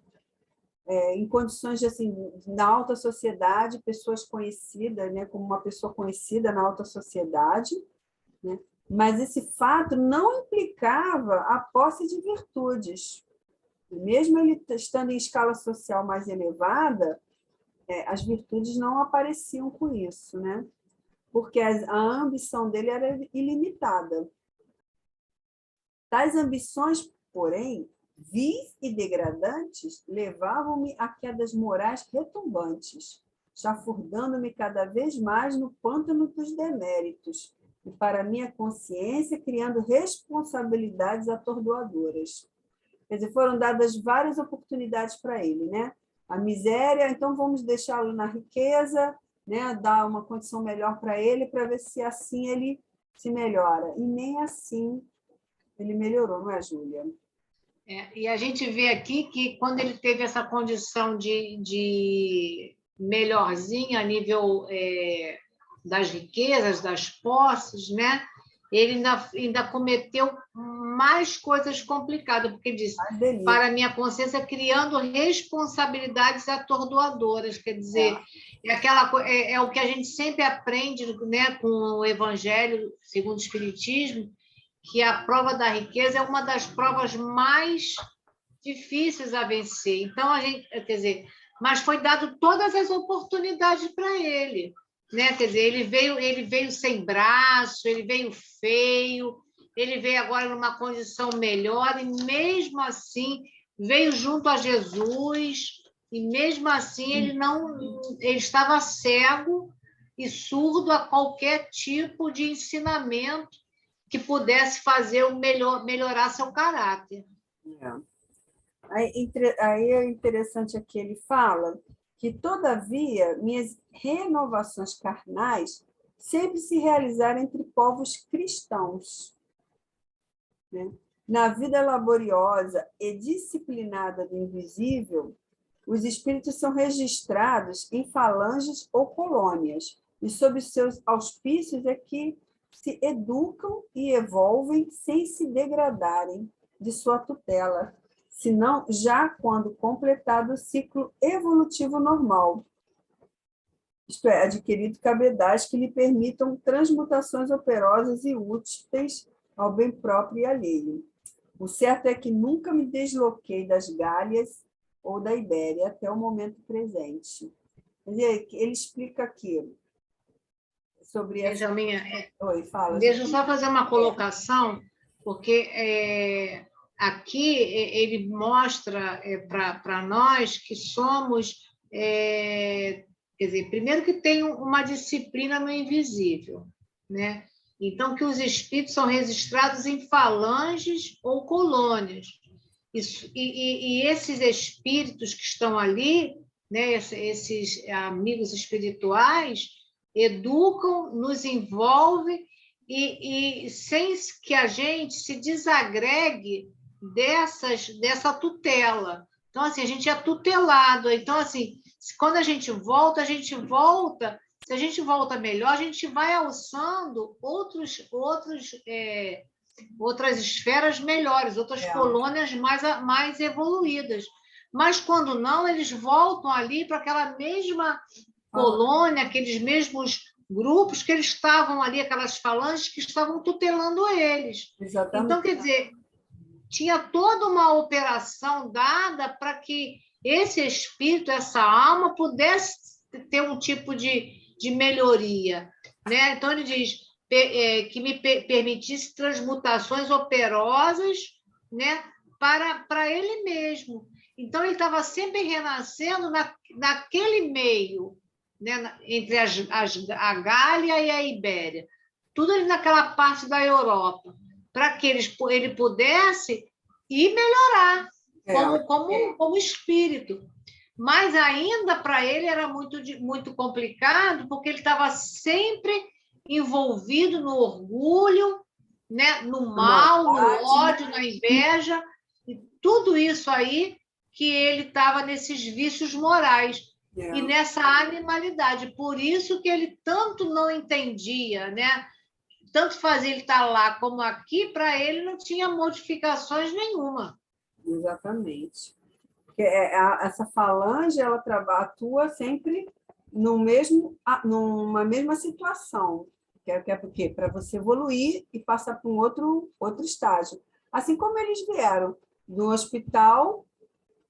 em condições de, assim, na alta sociedade, pessoas conhecidas, né, como uma pessoa conhecida na alta sociedade, né? Mas esse fato não implicava a posse de virtudes. Mesmo ele estando em escala social mais elevada, as virtudes não apareciam com isso, né? Porque a ambição dele era ilimitada. Tais ambições, porém, vis e degradantes, levavam-me a quedas morais retumbantes, chafurdando-me cada vez mais no pântano dos deméritos, e para minha consciência criando responsabilidades atordoadoras. Quer dizer, foram dadas várias oportunidades para ele, né? A miséria, então vamos deixá-lo na riqueza, né? Dar uma condição melhor para ele, para ver se assim ele se melhora. E nem assim ele melhorou, não é, Júlia? E a gente vê aqui que quando ele teve essa condição de melhorzinho a nível das riquezas, das posses, né? Ele ainda cometeu mais coisas complicadas, porque disse, para a minha consciência, criando responsabilidades atordoadoras, quer dizer, é o que a gente sempre aprende, né, com o Evangelho segundo o Espiritismo, que a prova da riqueza é uma das provas mais difíceis a vencer. Então, quer dizer, mas foi dado todas as oportunidades para ele, né? Quer dizer, ele veio sem braço, ele veio feio, ele veio agora numa condição melhor, e mesmo assim veio junto a Jesus, e mesmo assim ele estava cego e surdo a qualquer tipo de ensinamento que pudesse fazer melhorar seu caráter. Aí é interessante aqui, ele fala que, todavia, minhas renovações carnais sempre se realizaram entre povos cristãos, né? Na vida laboriosa e disciplinada do invisível, os espíritos são registrados em falanges ou colônias, e sob seus auspícios é que se educam e evolvem sem se degradarem de sua tutela, senão já quando completado o ciclo evolutivo normal, isto é, adquirido cabedais que lhe permitam transmutações operosas e úteis ao bem próprio e alheio. O certo é que nunca me desloquei das Gálias ou da Ibéria até o momento presente. Ele explica aqui sobre essa... Oi, fala. Deixa eu só fazer uma colocação, porque aqui ele mostra para nós que somos... quer dizer, primeiro que tem uma disciplina no invisível, né? Então, que os espíritos são registrados em falanges ou colônias. E esses espíritos que estão ali, né, esses amigos espirituais, educam, nos envolvem e sem que a gente se desagregue dessa tutela. Então, assim, a gente é tutelado. Então, assim, quando a gente volta, se a gente volta melhor, a gente vai alçando outras esferas melhores, outras colônias mais evoluídas. Mas, quando não, eles voltam ali para aquela mesma colônia, aqueles mesmos grupos que eles estavam ali, aquelas falanges que estavam tutelando eles. Exatamente. Então, quer dizer, tinha toda uma operação dada para que esse espírito, essa alma, pudesse ter um tipo de melhoria, né? Então, ele diz que me permitisse transmutações operosas, né, para ele mesmo. Então, ele estava sempre renascendo naquele meio, né, entre a Gália e a Ibéria, tudo ali naquela parte da Europa, para que ele pudesse ir melhorar como espírito. Mas ainda para ele era muito complicado, porque ele estava sempre envolvido no orgulho, né? No mal, no ódio, na inveja, e tudo isso aí que ele estava nesses vícios morais e nessa animalidade. Por isso que ele tanto não entendia, né? Tanto fazia ele estar lá como aqui, para ele não tinha modificações nenhuma. Exatamente. Porque essa falange, ela atua sempre numa mesma situação, que é por quê? Para você evoluir e passar para um outro estágio. Assim como eles vieram do hospital,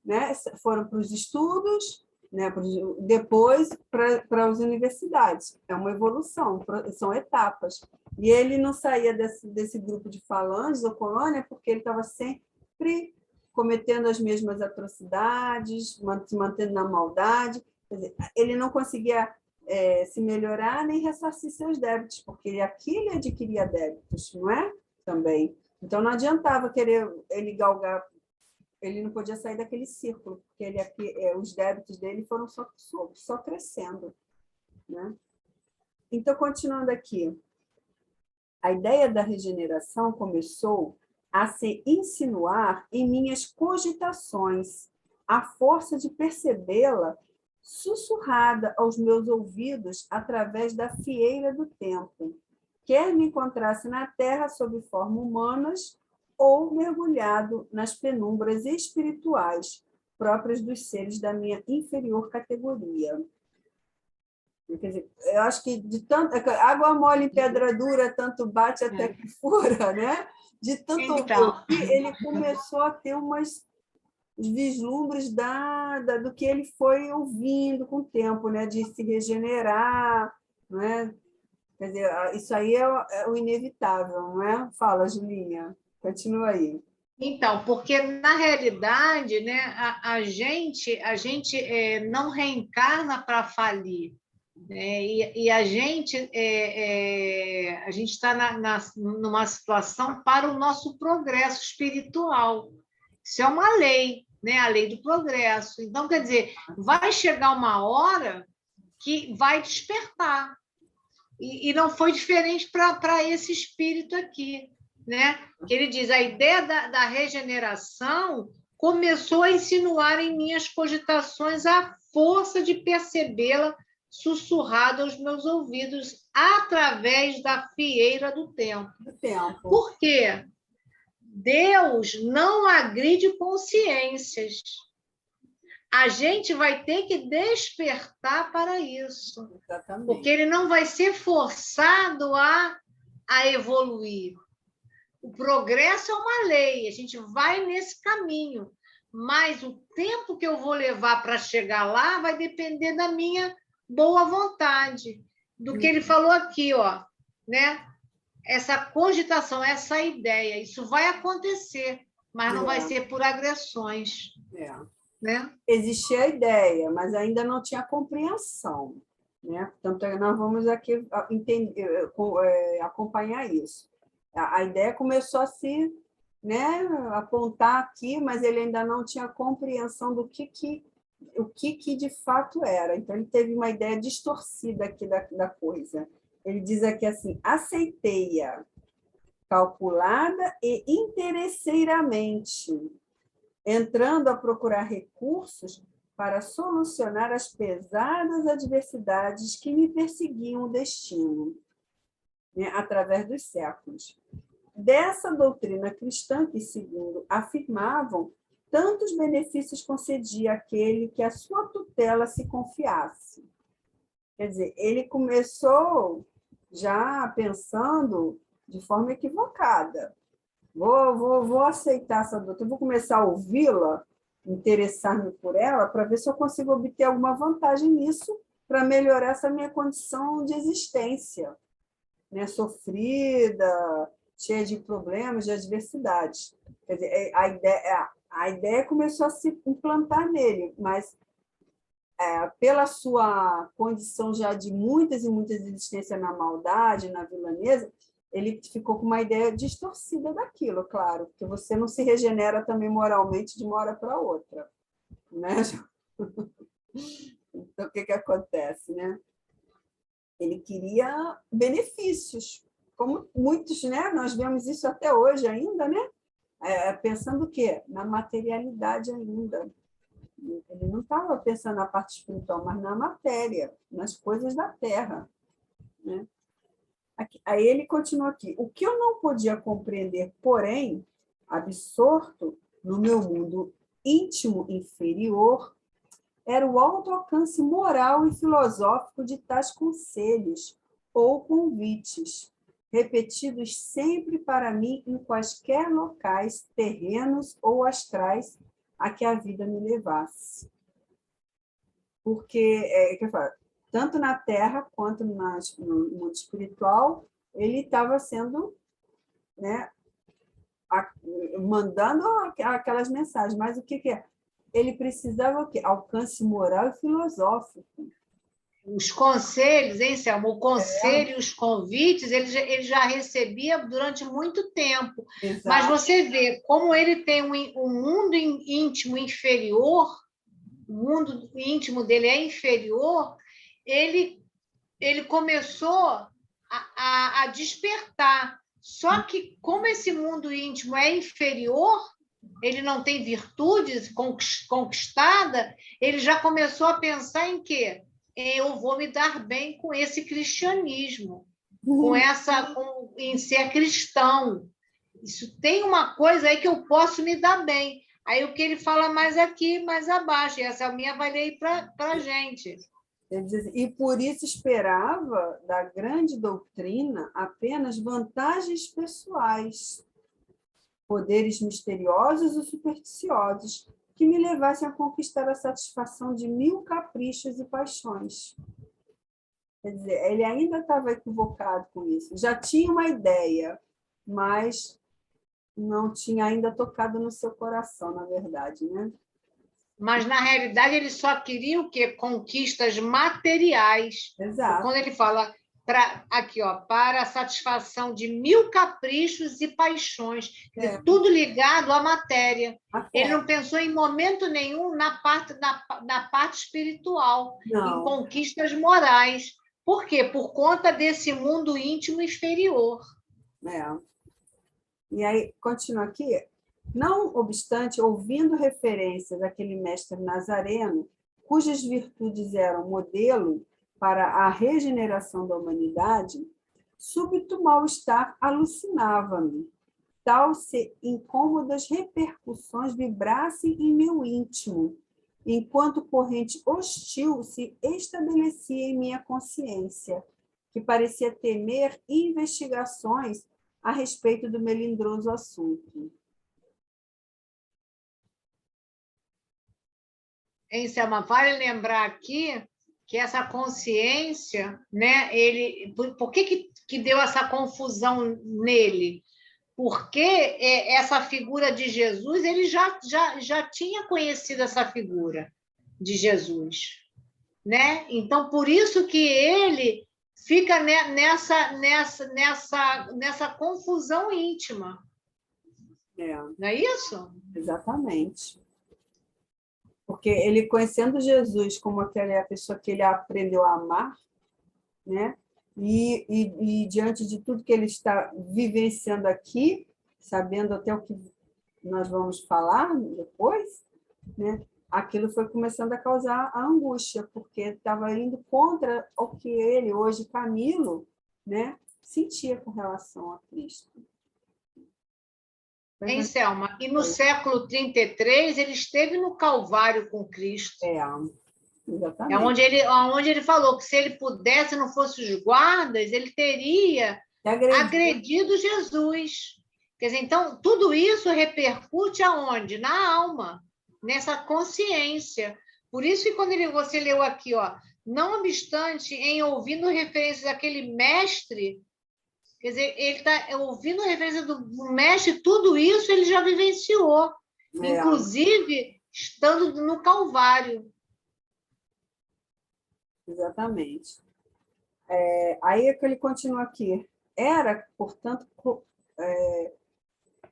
né, foram para os estudos, né, depois para as universidades. É uma evolução, são etapas. E ele não saía desse grupo de falanges ou colônia porque ele estava sempre cometendo as mesmas atrocidades, se mantendo na maldade. Quer dizer, ele não conseguia se melhorar nem ressarcir seus débitos, porque aqui ele adquiria débitos, não é? Também. Então, não adiantava querer ele galgar, ele não podia sair daquele círculo, porque os débitos dele foram só crescendo, né? Então, continuando aqui, a ideia da regeneração começou a se insinuar em minhas cogitações, à força de percebê-la sussurrada aos meus ouvidos através da fieira do tempo, quer me encontrasse na terra sob forma humanas ou mergulhado nas penumbras espirituais próprias dos seres da minha inferior categoria. Quer dizer, eu acho que de tanto água mole em pedra dura, tanto bate até que fura, né? De tanto ouvir, ele começou a ter os vislumbres do que ele foi ouvindo com o tempo, né? De se regenerar, né? Quer dizer, isso aí é o inevitável, não é? Fala, Julinha, continua aí. Então, porque na realidade, né, a gente não reencarna para falir, né? E a gente está numa situação para o nosso progresso espiritual. Isso é uma lei, né? A lei do progresso. Então, quer dizer, vai chegar uma hora que vai despertar. E não foi diferente para esse espírito aqui, né? Que ele diz, a ideia da regeneração começou a insinuar em minhas cogitações a força de percebê-la sussurrada aos meus ouvidos através da fieira do tempo. Por quê? Deus não agride consciências. A gente vai ter que despertar para isso. Exatamente. Porque ele não vai ser forçado a evoluir. O progresso é uma lei, a gente vai nesse caminho, mas o tempo que eu vou levar para chegar lá vai depender da minha boa vontade, do que ele falou aqui, ó, né? Essa cogitação, essa ideia, isso vai acontecer, mas não vai ser por agressões. Né? Existia a ideia, mas ainda não tinha compreensão. Né? Portanto, nós vamos aqui entender, acompanhar isso. A ideia começou a se, né, apontar aqui, mas ele ainda não tinha compreensão do o que de fato era. Então, ele teve uma ideia distorcida aqui da coisa. Ele diz aqui assim, aceitei-a calculada e interesseiramente, entrando a procurar recursos para solucionar as pesadas adversidades que me perseguiam o destino, né, através dos séculos. Dessa doutrina cristã que, segundo afirmavam, tantos benefícios concedia àquele que a sua tutela se confiasse. Quer dizer, ele começou já pensando de forma equivocada. Vou aceitar essa doutrina, vou começar a ouvi-la, interessar-me por ela, para ver se eu consigo obter alguma vantagem nisso, para melhorar essa minha condição de existência, né? Sofrida, cheia de problemas, de adversidades. Quer dizer, a ideia começou a se implantar nele, mas pela sua condição já de muitas e muitas existências na maldade, na vilaneza, ele ficou com uma ideia distorcida daquilo, claro, porque você não se regenera também moralmente de uma hora para outra, né? Então, o que acontece, né? Ele queria benefícios, como muitos, né? Nós vemos isso até hoje ainda, né? Pensando o quê? Na materialidade ainda. Ele não estava pensando na parte espiritual, mas na matéria, nas coisas da terra, né? Aí ele continua aqui. O que eu não podia compreender, porém, absorto no meu mundo íntimo inferior, era o alto alcance moral e filosófico de tais conselhos ou convites, repetidos sempre para mim em quaisquer locais, terrenos ou astrais a que a vida me levasse. Porque, tanto na Terra quanto no mundo espiritual, ele estava sendo, né, mandando aquelas mensagens. Mas o que é? Ele precisava o quê? Alcance moral e filosófico. Os conselhos, hein, Selma? O conselho e os convites, ele já recebia durante muito tempo. Exato. Mas você vê como ele tem um mundo íntimo inferior, o mundo íntimo dele é inferior, ele começou a despertar. Só que, como esse mundo íntimo é inferior, ele não tem virtudes conquistada, ele já começou a pensar em quê? Eu vou me dar bem com esse cristianismo, em ser cristão. Isso tem uma coisa aí que eu posso me dar bem. Aí o que ele fala mais aqui, mais abaixo, e essa minha vai ler para a gente. Ele diz, e por isso esperava da grande doutrina apenas vantagens pessoais, poderes misteriosos e supersticiosos, que me levassem a conquistar a satisfação de 1000 caprichos e paixões. Quer dizer, ele ainda estava equivocado com isso. Já tinha uma ideia, mas não tinha ainda tocado no seu coração, na verdade, né? Mas, na realidade, ele só queria o quê? Conquistas materiais. Exato. Quando ele fala aqui, ó, para a satisfação de 1000 caprichos e paixões, tudo ligado à matéria. Ele não pensou em momento nenhum na parte espiritual, em conquistas morais. Por quê? Por conta desse mundo íntimo exterior. E aí, continua aqui. Não obstante, ouvindo referências àquele mestre nazareno, cujas virtudes eram modelo para a regeneração da humanidade, súbito mal-estar alucinava-me, tal se incômodas repercussões vibrassem em meu íntimo, enquanto corrente hostil se estabelecia em minha consciência, que parecia temer investigações a respeito do melindroso assunto. Hein, Selma? Vale lembrar aqui que essa consciência, né, por que deu essa confusão nele? Porque essa figura de Jesus, ele já tinha conhecido essa figura de Jesus, né? Então, por isso que ele fica nessa confusão íntima. Não é isso? Exatamente. Porque ele, conhecendo Jesus como a pessoa que ele aprendeu a amar, né? E diante de tudo que ele está vivenciando aqui, sabendo até o que nós vamos falar depois, né? Aquilo foi começando a causar a angústia, porque estava indo contra o que ele, hoje, Camilo, né? Sentia com relação a Cristo. Hein, Selma? E no século 33, ele esteve no Calvário com Cristo. Exatamente. Onde ele falou que se ele pudesse, não fosse os guardas, ele teria agredido Jesus. Quer dizer, então, tudo isso repercute aonde? Na alma, nessa consciência. Por isso que quando você leu aqui, ó, não obstante, em ouvindo referências daquele mestre, quer dizer, ele está ouvindo referência do mestre, tudo isso ele já vivenciou, inclusive estando no Calvário. Exatamente. Aí é que ele continua aqui. Era, portanto,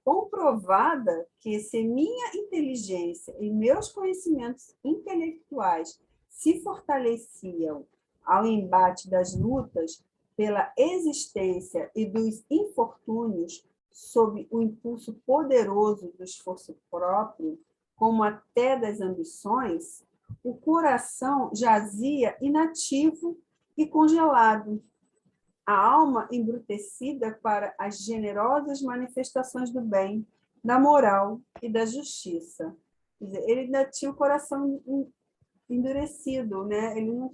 comprovada que se minha inteligência e meus conhecimentos intelectuais se fortaleciam ao embate das lutas pela existência e dos infortúnios sob o impulso poderoso do esforço próprio, como até das ambições, o coração jazia inativo e congelado, a alma embrutecida para as generosas manifestações do bem, da moral e da justiça. Quer dizer, ele ainda tinha o coração endurecido, né? Ele não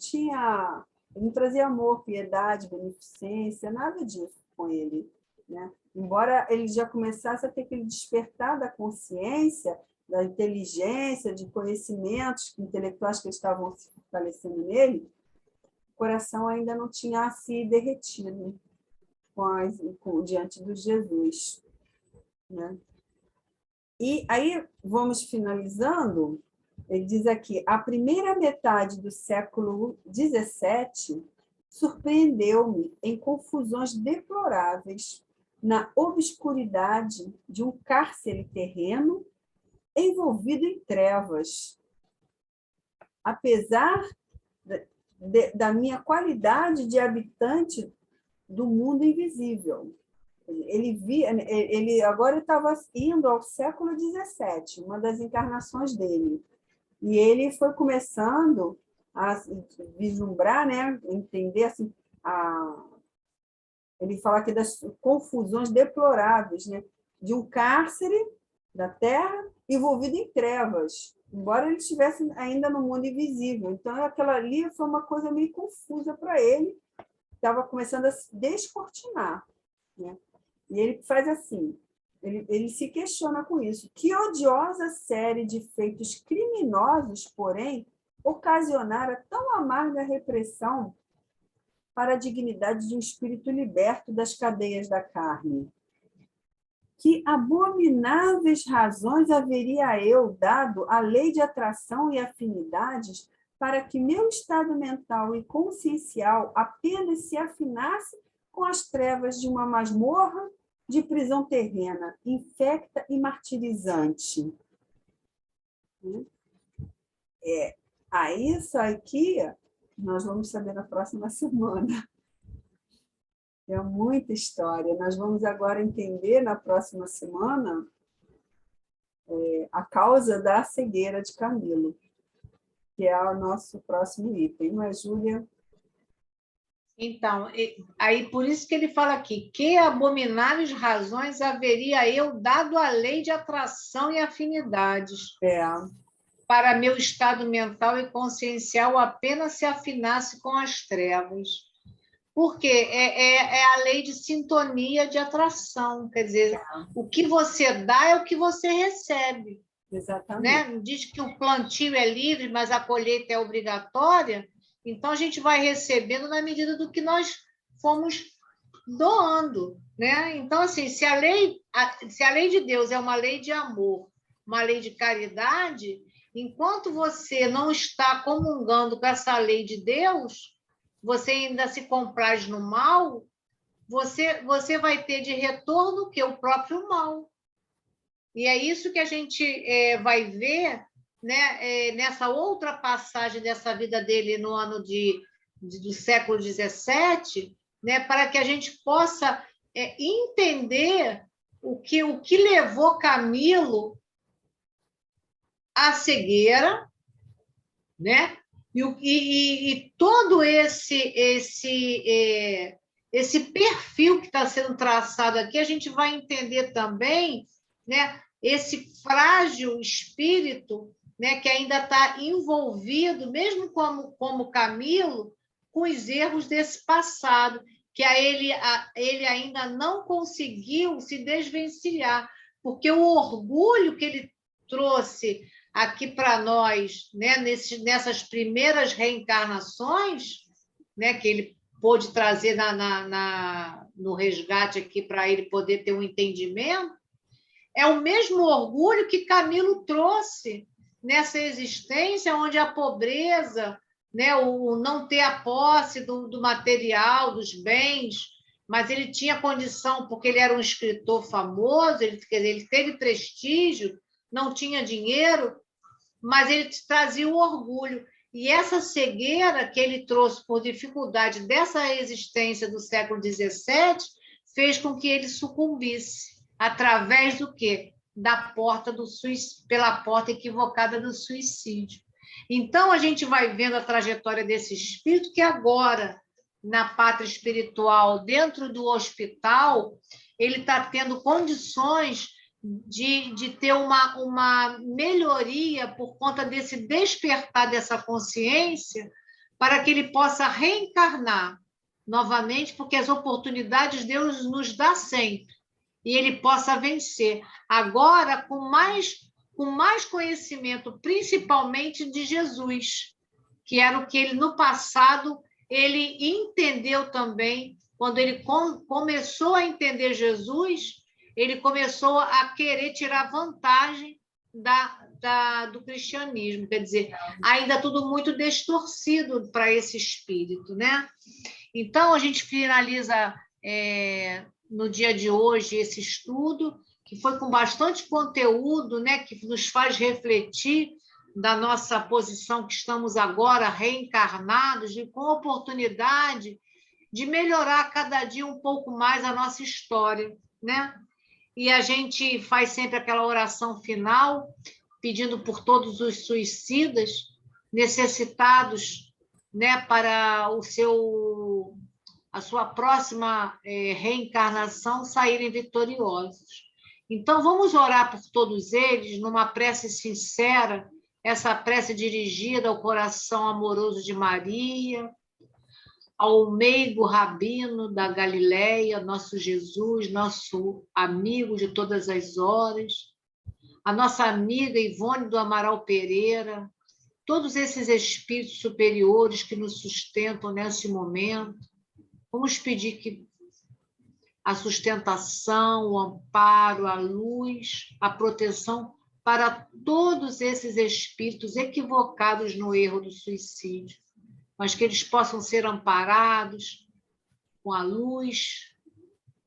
trazia amor, piedade, beneficência, nada disso com ele, né? Embora ele já começasse a ter aquele despertar da consciência, da inteligência, de conhecimentos intelectuais que estavam se fortalecendo nele, o coração ainda não tinha se derretido diante do Jesus, né? E aí, vamos finalizando. Ele diz aqui, a primeira metade do século XVII surpreendeu-me em confusões deploráveis, na obscuridade de um cárcere terreno envolvido em trevas. Apesar da minha qualidade de habitante do mundo invisível. Ele agora estava indo ao século XVII, uma das encarnações dele. E ele foi começando a vislumbrar, né, entender assim, ele fala aqui das confusões deploráveis, né, de um cárcere da terra envolvido em trevas, embora ele estivesse ainda no mundo invisível. Então, aquela ali foi uma coisa meio confusa para ele, estava começando a se descortinar, né? E ele faz assim, ele se questiona com isso. Que odiosa série de feitos criminosos, porém, ocasionara tão amarga repressão para a dignidade de um espírito liberto das cadeias da carne? Que abomináveis razões haveria eu dado à lei de atração e afinidades para que meu estado mental e consciencial apenas se afinasse com as trevas de uma masmorra de prisão terrena, infecta e martirizante. Isso aqui nós vamos saber na próxima semana. É muita história. Nós vamos agora entender na próxima semana a causa da cegueira de Camilo, que é o nosso próximo item, não é, Júlia? Então, aí por isso que ele fala aqui, que abomináveis razões haveria eu dado à lei de atração e afinidades, para meu estado mental e consciencial apenas se afinasse com as trevas. Porque é a lei de sintonia de atração, quer dizer, o que você dá é o que você recebe. Exatamente. Né? Diz que o plantio é livre, mas a colheita é obrigatória, então a gente vai recebendo na medida do que nós fomos doando. Né? Então, assim, se a lei de Deus é uma lei de amor, uma lei de caridade, enquanto você não está comungando com essa lei de Deus, você ainda se compraz no mal, você vai ter de retorno que o próprio mal. E é isso que a gente vai ver, né, nessa outra passagem dessa vida dele no ano do século XVII, né, para que a gente possa entender o que levou Camilo à cegueira, né? E todo esse perfil que está sendo traçado aqui, a gente vai entender também, né, esse frágil espírito, né, que ainda está envolvido, mesmo como Camilo, com os erros desse passado, que ele ainda não conseguiu se desvencilhar, porque o orgulho que ele trouxe aqui para nós, né, nessas primeiras reencarnações, né, que ele pôde trazer no resgate aqui para ele poder ter um entendimento, é o mesmo orgulho que Camilo trouxe nessa existência onde a pobreza, né, o não ter a posse do material, dos bens, mas ele tinha condição, porque ele era um escritor famoso, ele teve prestígio, não tinha dinheiro, mas ele trazia o orgulho. E essa cegueira que ele trouxe por dificuldade dessa existência do século XVII fez com que ele sucumbisse. Através do quê? Pela porta equivocada do suicídio. Então, a gente vai vendo a trajetória desse espírito que agora, na pátria espiritual, dentro do hospital, ele está tendo condições de ter uma melhoria por conta desse despertar dessa consciência, para que ele possa reencarnar novamente, porque as oportunidades Deus nos dá sempre, e ele possa vencer. Agora, com mais conhecimento, principalmente de Jesus, que era o que ele, no passado, ele entendeu também, quando ele começou a entender Jesus, ele começou a querer tirar vantagem do cristianismo, quer dizer, ainda tudo muito distorcido para esse espírito, né? Então, a gente finaliza no dia de hoje esse estudo, que foi com bastante conteúdo, né, que nos faz refletir da nossa posição que estamos agora reencarnados, e com oportunidade de melhorar cada dia um pouco mais a nossa história, né? E a gente faz sempre aquela oração final, pedindo por todos os suicidas necessitados, né, para a sua próxima reencarnação saírem vitoriosos. Então, vamos orar por todos eles numa prece sincera, essa prece dirigida ao coração amoroso de Maria, ao meigo rabino da Galileia, nosso Jesus, nosso amigo de todas as horas, a nossa amiga Ivone do Amaral Pereira, todos esses espíritos superiores que nos sustentam nesse momento. Vamos pedir que a sustentação, o amparo, a luz, a proteção para todos esses espíritos equivocados no erro do suicídio, mas que eles possam ser amparados com a luz,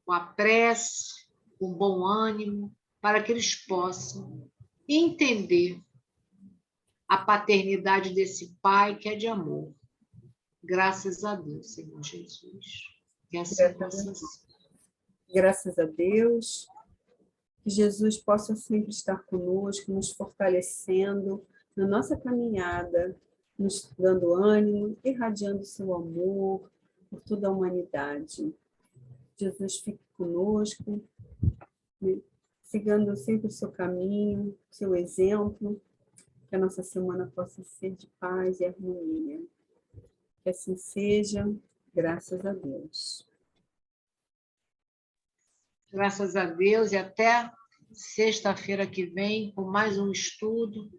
com a prece, com bom ânimo, para que eles possam entender a paternidade desse Pai que é de amor. Graças a Deus, Senhor Jesus. Que assim possa ser. Graças a Deus. Que Jesus possa sempre estar conosco, nos fortalecendo na nossa caminhada, nos dando ânimo, irradiando seu amor por toda a humanidade. Jesus fique conosco, né? Seguindo sempre o seu caminho, seu exemplo, que a nossa semana possa ser de paz e harmonia. Que assim seja, graças a Deus. Graças a Deus, e até sexta-feira que vem com mais um estudo.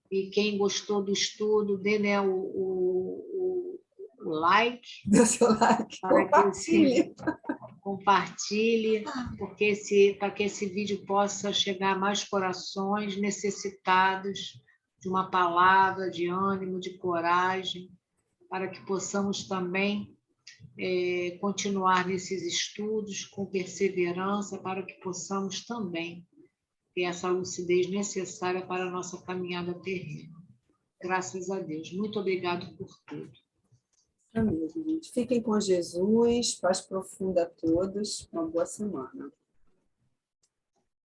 E quem gostou do estudo, dê, né, o like. Dê seu like, compartilhe, para que esse vídeo possa chegar a mais corações necessitados de uma palavra de ânimo, de coragem, para que possamos também continuar nesses estudos com perseverança, para que possamos também ter essa lucidez necessária para a nossa caminhada terrena. Graças a Deus. Muito obrigado por tudo. É mesmo, gente. Fiquem com Jesus, paz profunda a todos, uma boa semana.